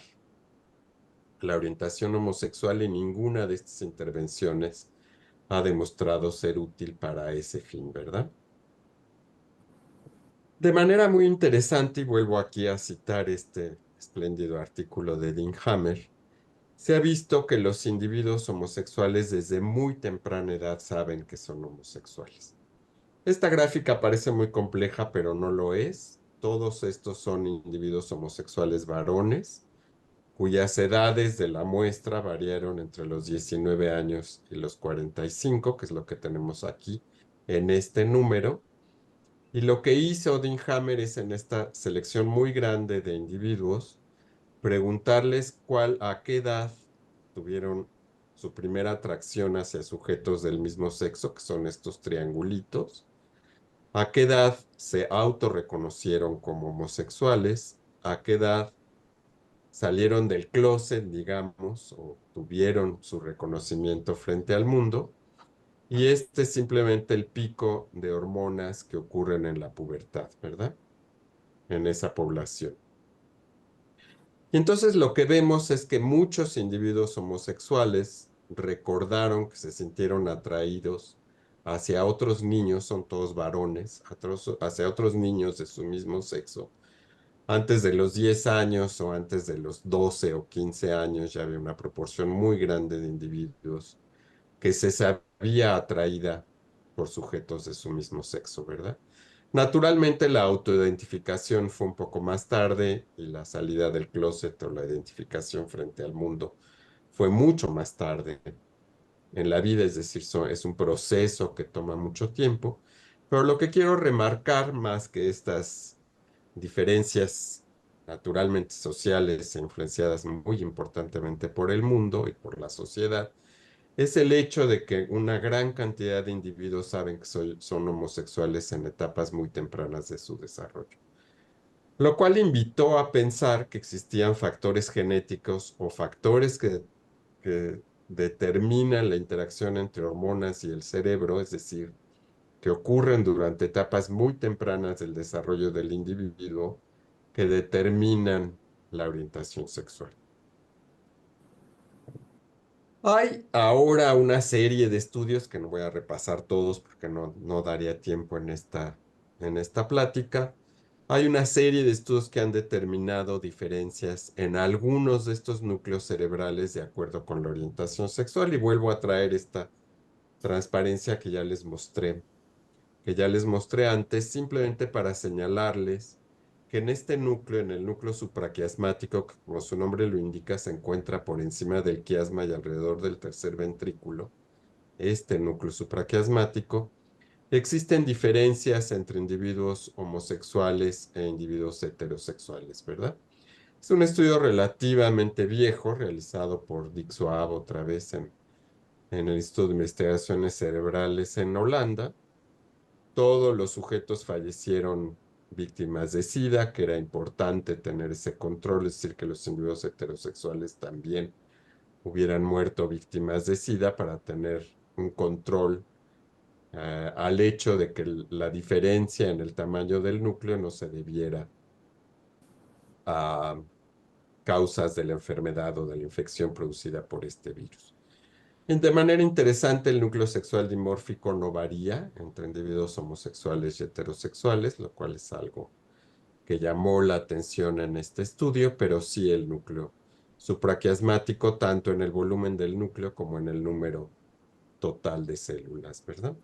la orientación homosexual, y ninguna de estas intervenciones ha demostrado ser útil para ese fin, ¿verdad? De manera muy interesante, y vuelvo aquí a citar este espléndido artículo de Dean Hammer, se ha visto que los individuos homosexuales desde muy temprana edad saben que son homosexuales. Esta gráfica parece muy compleja, pero no lo es. Todos estos son individuos homosexuales varones, cuyas edades de la muestra variaron entre los 19 años y los 45, que es lo que tenemos aquí en este número. Y lo que hizo Dean Hammer es, en esta selección muy grande de individuos, preguntarles a qué edad tuvieron su primera atracción hacia sujetos del mismo sexo, que son estos triangulitos, a qué edad se autorreconocieron como homosexuales, a qué edad salieron del closet, digamos, o tuvieron su reconocimiento frente al mundo, y este es simplemente el pico de hormonas que ocurren en la pubertad, ¿verdad? En esa población. Y entonces lo que vemos es que muchos individuos homosexuales recordaron que se sintieron atraídos hacia otros niños, son todos varones, hacia otros niños de su mismo sexo, Antes de los 10 años o antes de los 12 o 15 años ya había una proporción muy grande de individuos que se sabía atraída por sujetos de su mismo sexo, ¿verdad? Naturalmente la autoidentificación fue un poco más tarde y la salida del closet o la identificación frente al mundo fue mucho más tarde en la vida, es decir, es un proceso que toma mucho tiempo, pero lo que quiero remarcar más que estas diferencias naturalmente sociales e influenciadas muy importantemente por el mundo y por la sociedad, es el hecho de que una gran cantidad de individuos saben que son homosexuales en etapas muy tempranas de su desarrollo, lo cual invitó a pensar que existían factores genéticos o factores que determinan la interacción entre hormonas y el cerebro, es decir, que ocurren durante etapas muy tempranas del desarrollo del individuo que determinan la orientación sexual. Hay ahora una serie de estudios que no voy a repasar todos porque no daría tiempo en esta plática. Hay una serie de estudios que han determinado diferencias en algunos de estos núcleos cerebrales de acuerdo con la orientación sexual y vuelvo a traer esta transparencia que ya les mostré antes, simplemente para señalarles que en este núcleo, en el núcleo supraquiasmático, que como su nombre lo indica, se encuentra por encima del quiasma y alrededor del tercer ventrículo, este núcleo supraquiasmático, existen diferencias entre individuos homosexuales e individuos heterosexuales, ¿verdad? Es un estudio relativamente viejo, realizado por Dick Swab otra vez en el Instituto de Investigaciones Cerebrales en Holanda. Todos los sujetos fallecieron víctimas de SIDA, que era importante tener ese control, es decir, que los individuos heterosexuales también hubieran muerto víctimas de SIDA para tener un control al hecho de que la diferencia en el tamaño del núcleo no se debiera a causas de la enfermedad o de la infección producida por este virus. De manera interesante, el núcleo sexual dimórfico no varía entre individuos homosexuales y heterosexuales, lo cual es algo que llamó la atención en este estudio, pero sí el núcleo supraquiasmático, tanto en el volumen del núcleo como en el número total de células, ¿verdad?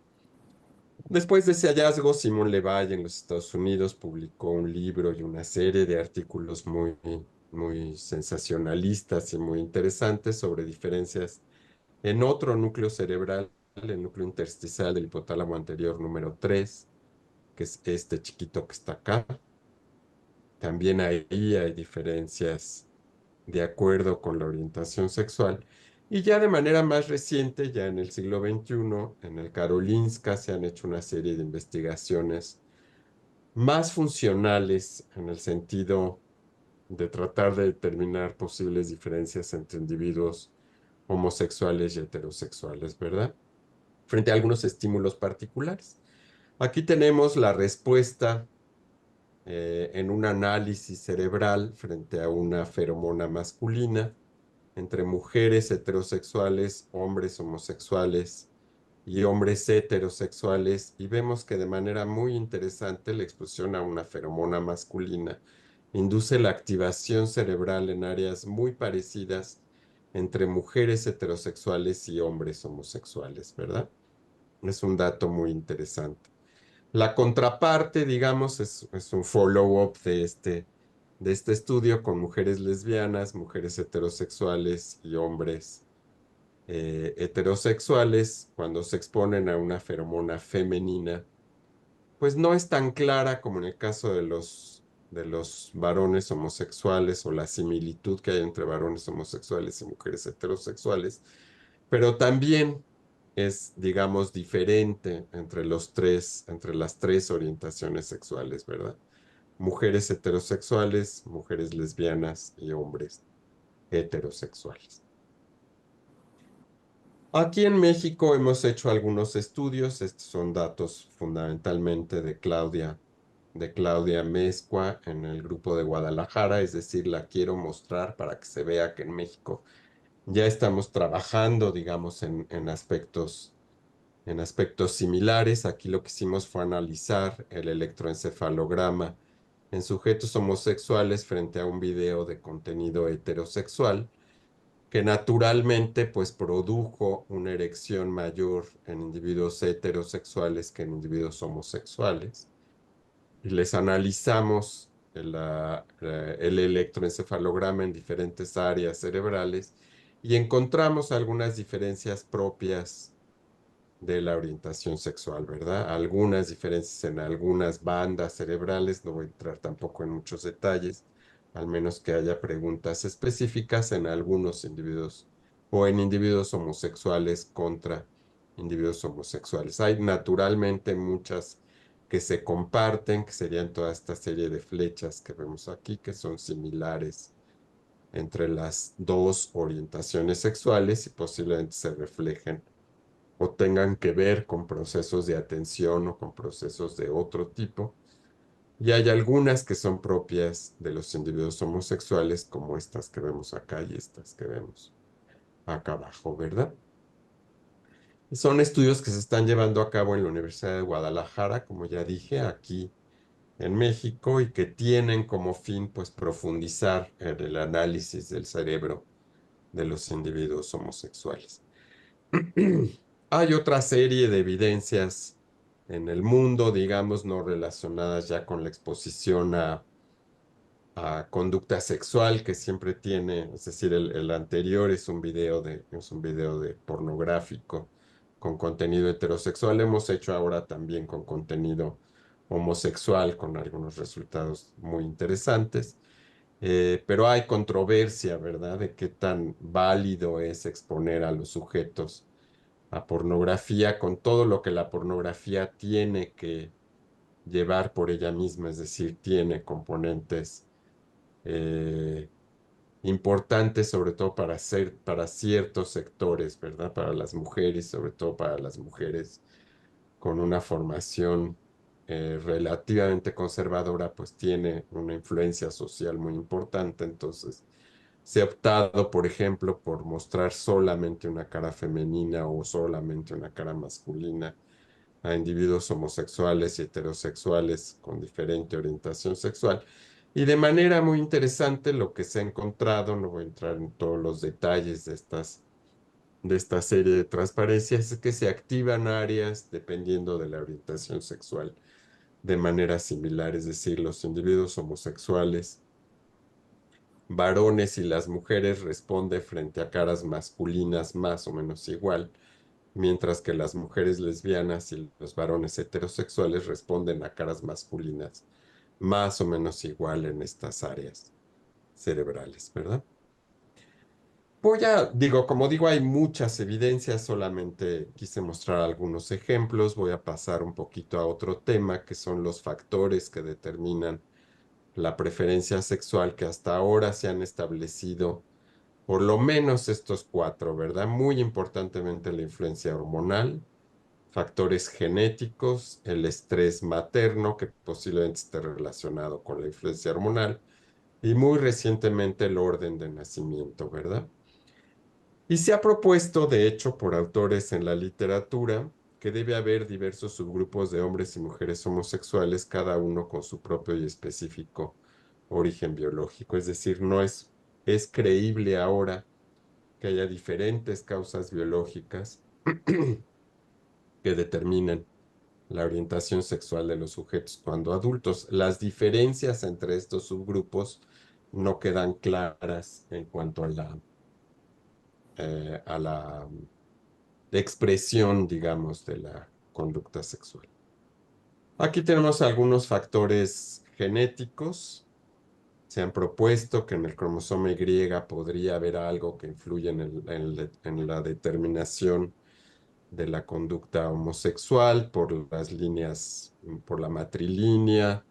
Después de ese hallazgo, Simón Levay en los Estados Unidos publicó un libro y una serie de artículos muy sensacionalistas y muy interesantes sobre diferencias en otro núcleo cerebral, el núcleo intersticial del hipotálamo anterior número 3, que es este chiquito que está acá. También ahí hay diferencias de acuerdo con la orientación sexual. Y ya de manera más reciente, ya en el siglo XXI, en el Karolinska se han hecho una serie de investigaciones más funcionales en el sentido de tratar de determinar posibles diferencias entre individuos homosexuales y heterosexuales, ¿verdad? Frente a algunos estímulos particulares. Aquí tenemos la respuesta en un análisis cerebral frente a una feromona masculina entre mujeres heterosexuales, hombres homosexuales y hombres heterosexuales, y vemos que de manera muy interesante la exposición a una feromona masculina induce la activación cerebral en áreas muy parecidas entre mujeres heterosexuales y hombres homosexuales, ¿verdad? Es un dato muy interesante. La contraparte, digamos, es un follow-up de este estudio con mujeres lesbianas, mujeres heterosexuales y hombres heterosexuales cuando se exponen a una feromona femenina, pues no es tan clara como en el caso de los varones homosexuales o la similitud que hay entre varones homosexuales y mujeres heterosexuales, pero también es, digamos, diferente entre las tres orientaciones sexuales, ¿verdad? Mujeres heterosexuales, mujeres lesbianas y hombres heterosexuales. Aquí en México hemos hecho algunos estudios, estos son datos fundamentalmente de Claudia Mezcua en el grupo de Guadalajara, es decir, la quiero mostrar para que se vea que en México ya estamos trabajando, digamos, en aspectos similares. Aquí lo que hicimos fue analizar el electroencefalograma en sujetos homosexuales frente a un video de contenido heterosexual que naturalmente pues produjo una erección mayor en individuos heterosexuales que en individuos homosexuales. Y les analizamos el electroencefalograma en diferentes áreas cerebrales y encontramos algunas diferencias propias de la orientación sexual, ¿verdad? Algunas diferencias en algunas bandas cerebrales, no voy a entrar tampoco en muchos detalles, al menos que haya preguntas específicas en algunos individuos o en individuos homosexuales contra individuos homosexuales. Hay naturalmente muchas que se comparten, que serían toda esta serie de flechas que vemos aquí, que son similares entre las dos orientaciones sexuales y posiblemente se reflejen o tengan que ver con procesos de atención o con procesos de otro tipo. Y hay algunas que son propias de los individuos homosexuales, como estas que vemos acá y estas que vemos acá abajo, ¿verdad? Son estudios que se están llevando a cabo en la Universidad de Guadalajara, como ya dije, aquí en México, y que tienen como fin, pues, profundizar en el análisis del cerebro de los individuos homosexuales. Hay otra serie de evidencias en el mundo, digamos, no relacionadas ya con la exposición a conducta sexual que siempre tiene, es decir, el anterior es un video de pornográfico con contenido heterosexual. Hemos hecho ahora también con contenido homosexual con algunos resultados muy interesantes. Pero hay controversia, ¿verdad?, de qué tan válido es exponer a los sujetos a pornografía con todo lo que la pornografía tiene que llevar por ella misma, es decir, tiene componentes eh, importantes, sobre todo para ciertos sectores, ¿verdad? Para las mujeres, sobre todo para las mujeres con una formación relativamente conservadora, pues tiene una influencia social muy importante. Entonces, se ha optado, por ejemplo, por mostrar solamente una cara femenina o solamente una cara masculina a individuos homosexuales y heterosexuales con diferente orientación sexual. Y de manera muy interesante lo que se ha encontrado, no voy a entrar en todos los detalles de esta serie de transparencias, es que se activan áreas dependiendo de la orientación sexual de manera similar, es decir, los individuos homosexuales, varones y las mujeres responden frente a caras masculinas más o menos igual, mientras que las mujeres lesbianas y los varones heterosexuales responden a caras masculinas más o menos igual en estas áreas cerebrales, ¿verdad? Como digo, hay muchas evidencias, solamente quise mostrar algunos ejemplos. Voy a pasar un poquito a otro tema, que son los factores que determinan la preferencia sexual, que hasta ahora se han establecido por lo menos estos cuatro, ¿verdad? Muy importantemente la influencia hormonal, factores genéticos, el estrés materno, que posiblemente esté relacionado con la influencia hormonal, y muy recientemente el orden de nacimiento, ¿verdad? Y se ha propuesto, de hecho, por autores en la literatura, que debe haber diversos subgrupos de hombres y mujeres homosexuales, cada uno con su propio y específico origen biológico. Es decir, es creíble ahora que haya diferentes causas biológicas que determinen la orientación sexual de los sujetos cuando adultos. Las diferencias entre estos subgrupos no quedan claras en cuanto a la expresión, digamos, de la conducta sexual. Aquí tenemos algunos factores genéticos. Se han propuesto que en el cromosoma Y podría haber algo que influye en la determinación de la conducta homosexual por las líneas, por la matrilínea,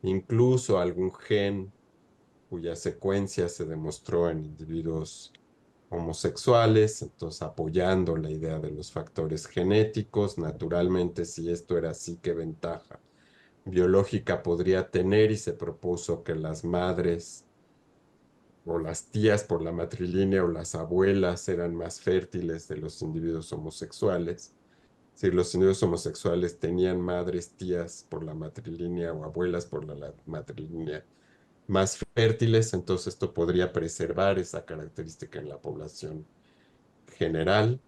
incluso algún gen cuya secuencia se demostró en individuos homosexuales, entonces apoyando la idea de los factores genéticos. Naturalmente, si esto era así, ¿qué ventaja biológica podría tener? Y se propuso que las madres o las tías por la matrilínea o las abuelas eran más fértiles de los individuos homosexuales. Si los individuos homosexuales tenían madres, tías por la matrilínea o abuelas por la matrilínea más fértiles, entonces esto podría preservar esa característica en la población general.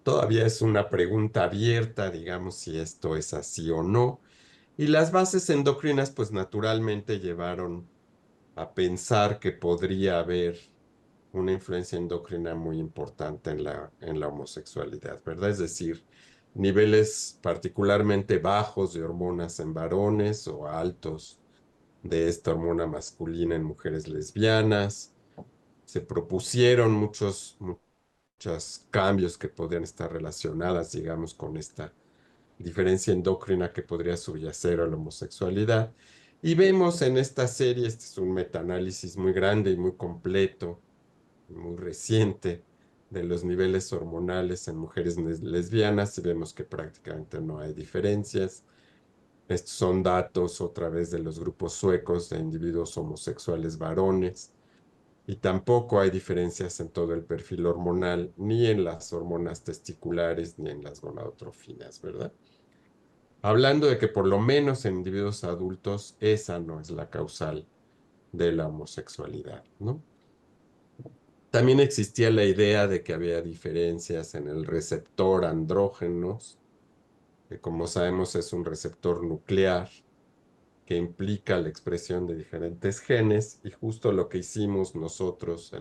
Todavía es una pregunta abierta, digamos, si esto es así o no. Y las bases endocrinas, pues naturalmente llevaron a pensar que podría haber una influencia endocrina muy importante en la homosexualidad, ¿verdad? Es decir, niveles particularmente bajos de hormonas en varones o altos de esta hormona masculina en mujeres lesbianas. Se propusieron muchos cambios que podrían estar relacionadas, digamos, con esta diferencia endocrina que podría subyacer a la homosexualidad. Y vemos en esta serie, este es un metaanálisis muy grande y muy completo, muy reciente, de los niveles hormonales en mujeres lesbianas, y vemos que prácticamente no hay diferencias. Estos son datos otra vez de los grupos suecos de individuos homosexuales varones. Y tampoco hay diferencias en todo el perfil hormonal, ni en las hormonas testiculares, ni en las gonadotrofinas, ¿verdad? Hablando de que por lo menos en individuos adultos esa no es la causal de la homosexualidad, ¿no? También existía la idea de que había diferencias en el receptor andrógenos, que como sabemos es un receptor nuclear que implica la expresión de diferentes genes, y justo lo que hicimos nosotros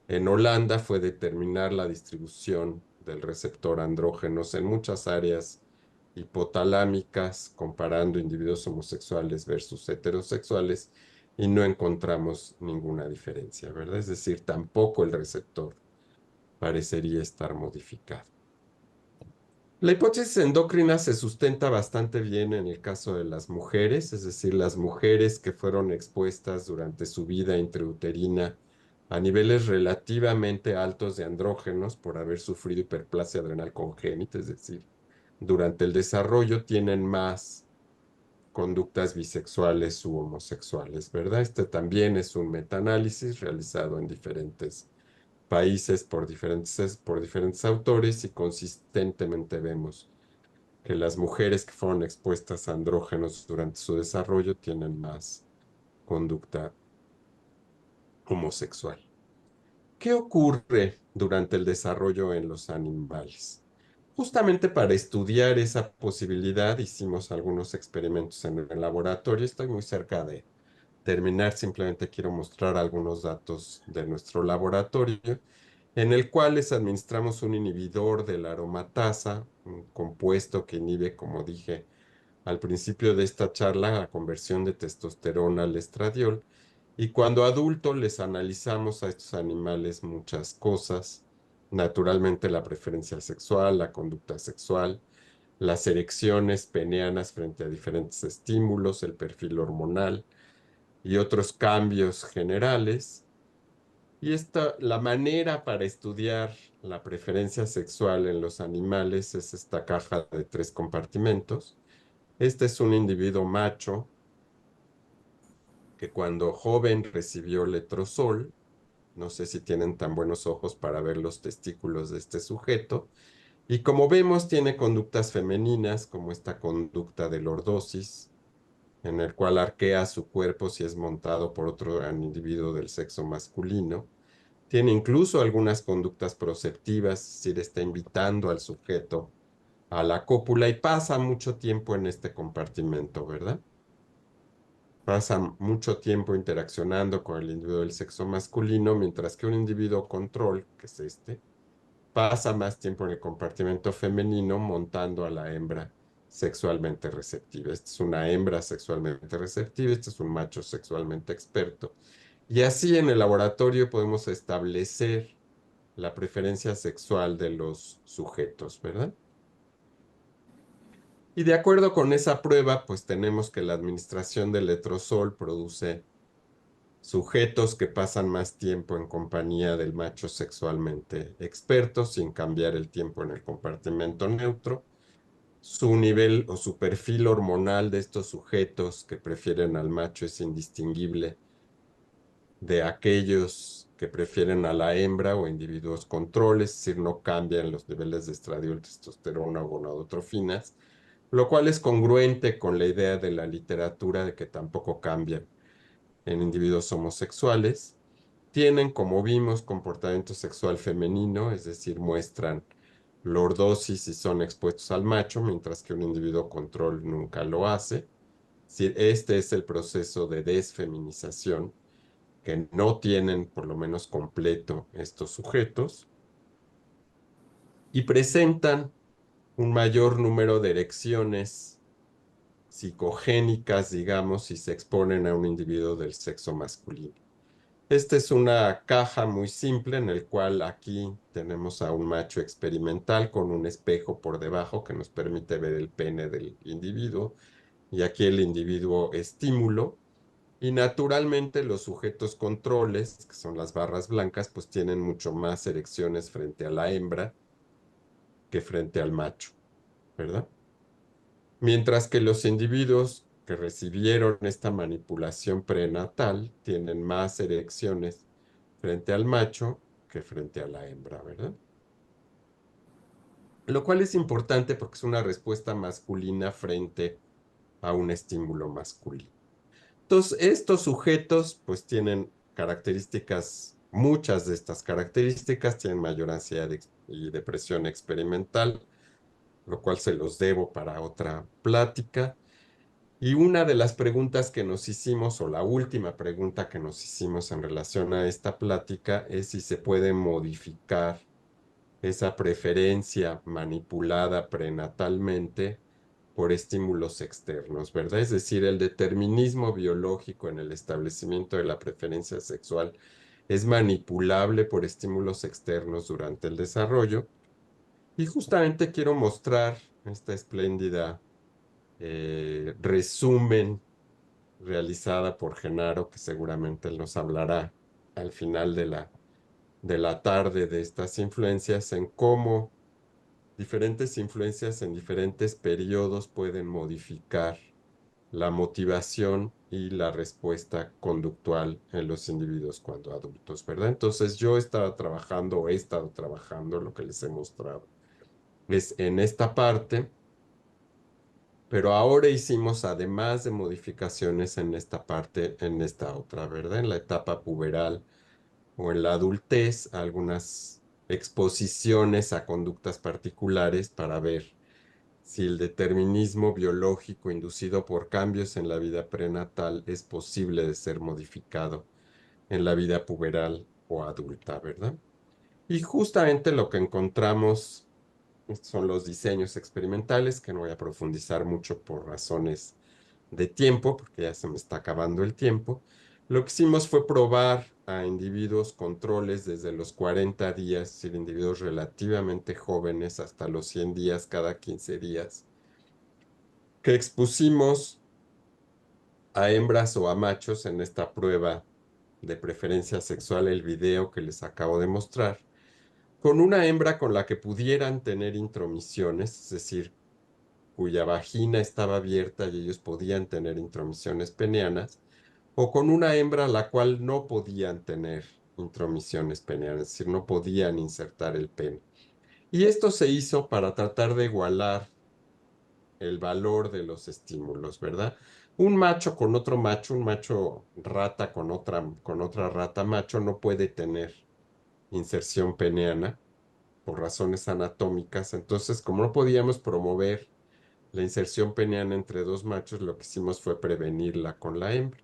en Holanda fue determinar la distribución del receptor andrógenos en muchas áreas hipotalámicas, comparando individuos homosexuales versus heterosexuales, y no encontramos ninguna diferencia, ¿verdad? Es decir, tampoco el receptor parecería estar modificado. La hipótesis endocrina se sustenta bastante bien en el caso de las mujeres, es decir, las mujeres que fueron expuestas durante su vida intrauterina a niveles relativamente altos de andrógenos por haber sufrido hiperplasia adrenal congénita, es decir, durante el desarrollo tienen más conductas bisexuales u homosexuales, ¿verdad? Este también es un metaanálisis realizado en diferentes países por diferentes autores, y consistentemente vemos que las mujeres que fueron expuestas a andrógenos durante su desarrollo tienen más conducta homosexual. ¿Qué ocurre durante el desarrollo en los animales? Justamente para estudiar esa posibilidad hicimos algunos experimentos en el laboratorio. Estoy muy cerca de terminar, simplemente quiero mostrar algunos datos de nuestro laboratorio, en el cual les administramos un inhibidor de la aromatasa, un compuesto que inhibe, como dije al principio de esta charla, la conversión de testosterona al estradiol. Y cuando adultos les analizamos a estos animales muchas cosas, naturalmente la preferencia sexual, la conducta sexual, las erecciones peneanas frente a diferentes estímulos, el perfil hormonal y otros cambios generales. Y la manera para estudiar la preferencia sexual en los animales es esta caja de 3 compartimentos. Este es un individuo macho que cuando joven recibió letrozol, no sé si tienen tan buenos ojos para ver los testículos de este sujeto, y como vemos tiene conductas femeninas como esta conducta de lordosis, en el cual arquea su cuerpo si es montado por otro individuo del sexo masculino. Tiene incluso algunas conductas proceptivas, es decir, está invitando al sujeto a la cópula, y pasa mucho tiempo en este compartimento, ¿verdad? Pasa mucho tiempo interaccionando con el individuo del sexo masculino, mientras que un individuo control, que es este, pasa más tiempo en el compartimento femenino montando a la hembra sexualmente receptiva. Esta es una hembra sexualmente receptiva, este es un macho sexualmente experto. Y así en el laboratorio podemos establecer la preferencia sexual de los sujetos, ¿verdad? Y de acuerdo con esa prueba, pues tenemos que la administración del letrozol produce sujetos que pasan más tiempo en compañía del macho sexualmente experto, sin cambiar el tiempo en el compartimento neutro. Su nivel o su perfil hormonal de estos sujetos que prefieren al macho es indistinguible de aquellos que prefieren a la hembra o individuos controles, es decir, no cambian los niveles de estradiol, testosterona o gonadotrofinas, lo cual es congruente con la idea de la literatura de que tampoco cambian en individuos homosexuales. Tienen, como vimos, comportamiento sexual femenino, es decir, muestran lordosis y son expuestos al macho, mientras que un individuo control nunca lo hace. Es decir, este es el proceso de desfeminización que no tienen, por lo menos completo, estos sujetos, y presentan un mayor número de erecciones psicogénicas, digamos, si se exponen a un individuo del sexo masculino. Esta es una caja muy simple en el cual aquí tenemos a un macho experimental con un espejo por debajo que nos permite ver el pene del individuo y aquí el individuo estímulo. Y naturalmente los sujetos controles, que son las barras blancas, pues tienen mucho más erecciones frente a la hembra que frente al macho, ¿verdad? Mientras que los individuos que recibieron esta manipulación prenatal tienen más erecciones frente al macho que frente a la hembra, ¿verdad? Lo cual es importante porque es una respuesta masculina frente a un estímulo masculino. Entonces, estos sujetos pues tienen características, muchas de estas características tienen mayor ansiedad y depresión experimental, lo cual se los debo para otra plática. Y una de las preguntas que nos hicimos, o la última pregunta que nos hicimos en relación a esta plática, es si se puede modificar esa preferencia manipulada prenatalmente por estímulos externos, ¿verdad? Es decir, el determinismo biológico en el establecimiento de la preferencia sexual es manipulable por estímulos externos durante el desarrollo. Y justamente quiero mostrar esta espléndida resumen realizada por Genaro, que seguramente él nos hablará al final de la tarde de estas influencias, en cómo diferentes influencias en diferentes periodos pueden modificar la motivación y la respuesta conductual en los individuos cuando adultos, ¿verdad? Entonces yo estaba trabajando o he estado trabajando, lo que les he mostrado, es en esta parte, pero ahora hicimos, además de modificaciones en esta parte, en esta otra, ¿verdad? En la etapa puberal o en la adultez, algunas exposiciones a conductas particulares para ver si el determinismo biológico inducido por cambios en la vida prenatal es posible de ser modificado en la vida puberal o adulta, ¿verdad? Y justamente lo que encontramos son los diseños experimentales, que no voy a profundizar mucho por razones de tiempo, porque ya se me está acabando el tiempo. Lo que hicimos fue probar a individuos controles desde los 40 días, es decir, individuos relativamente jóvenes, hasta los 100 días, cada 15 días, que expusimos a hembras o a machos en esta prueba de preferencia sexual, el video que les acabo de mostrar, con una hembra con la que pudieran tener intromisiones, es decir, cuya vagina estaba abierta y ellos podían tener intromisiones penianas, o con una hembra a la cual no podían tener intromisiones penianas, es decir, no podían insertar el pene. Y esto se hizo para tratar de igualar el valor de los estímulos, ¿verdad? Un macho con otro macho, un macho rata con otra rata macho no puede tener inserción peneana por razones anatómicas. Entonces, como no podíamos promover la inserción peneana entre dos machos, lo que hicimos fue prevenirla con la hembra.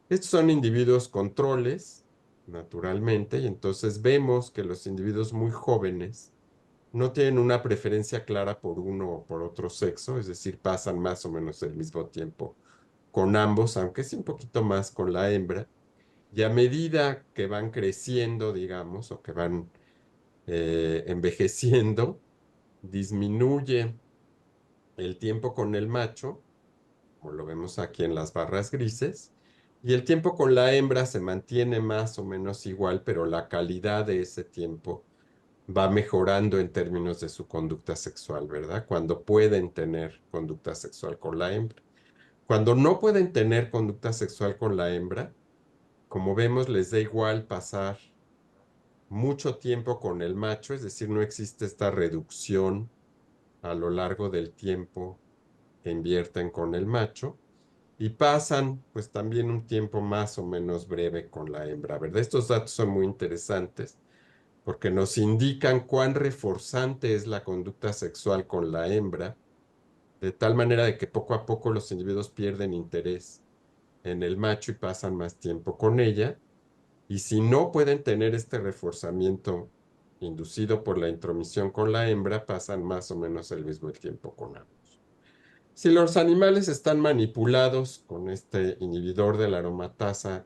Estos son individuos controles, naturalmente, y entonces vemos que los individuos muy jóvenes no tienen una preferencia clara por uno o por otro sexo, es decir, pasan más o menos el mismo tiempo con ambos, aunque sí un poquito más con la hembra. Y a medida que van creciendo, digamos, o que van envejeciendo, disminuye el tiempo con el macho, como lo vemos aquí en las barras grises, y el tiempo con la hembra se mantiene más o menos igual, pero la calidad de ese tiempo va mejorando en términos de su conducta sexual, ¿verdad? Cuando pueden tener conducta sexual con la hembra. Cuando no pueden tener conducta sexual con la hembra, como vemos, les da igual pasar mucho tiempo con el macho, es decir, no existe esta reducción a lo largo del tiempo que invierten con el macho, y pasan pues también un tiempo más o menos breve con la hembra, ¿verdad? Estos datos son muy interesantes porque nos indican cuán reforzante es la conducta sexual con la hembra, de tal manera de que poco a poco los individuos pierden interés en el macho y pasan más tiempo con ella. Y si no pueden tener este reforzamiento inducido por la intromisión con la hembra, pasan más o menos el mismo tiempo con ambos. Si los animales están manipulados con este inhibidor de la aromatasa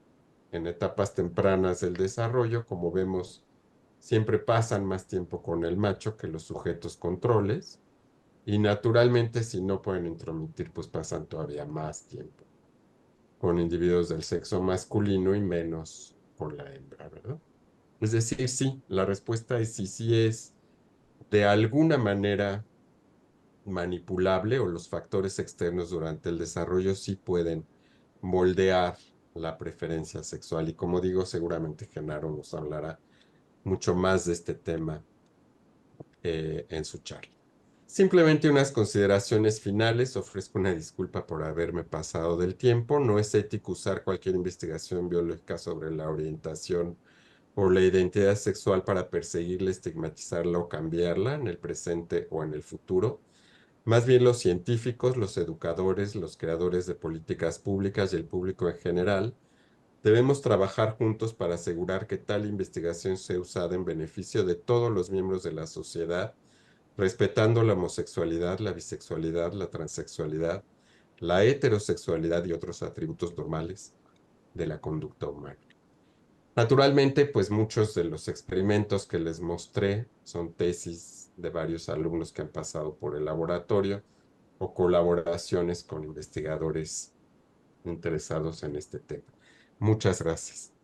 en etapas tempranas del desarrollo, como vemos, siempre pasan más tiempo con el macho que los sujetos controles. Y naturalmente, si no pueden intromitir, pues pasan todavía más tiempo con individuos del sexo masculino y menos con la hembra, ¿verdad? Es decir, sí, la respuesta es sí, sí es de alguna manera manipulable o los factores externos durante el desarrollo sí pueden moldear la preferencia sexual. Y como digo, seguramente Genaro nos hablará mucho más de este tema en su charla. Simplemente unas consideraciones finales. Ofrezco una disculpa por haberme pasado del tiempo. No es ético usar cualquier investigación biológica sobre la orientación o la identidad sexual para perseguirla, estigmatizarla o cambiarla en el presente o en el futuro. Más bien los científicos, los educadores, los creadores de políticas públicas y el público en general debemos trabajar juntos para asegurar que tal investigación sea usada en beneficio de todos los miembros de la sociedad, respetando la homosexualidad, la bisexualidad, la transexualidad, la heterosexualidad y otros atributos normales de la conducta humana. Naturalmente, pues muchos de los experimentos que les mostré son tesis de varios alumnos que han pasado por el laboratorio o colaboraciones con investigadores interesados en este tema. Muchas gracias.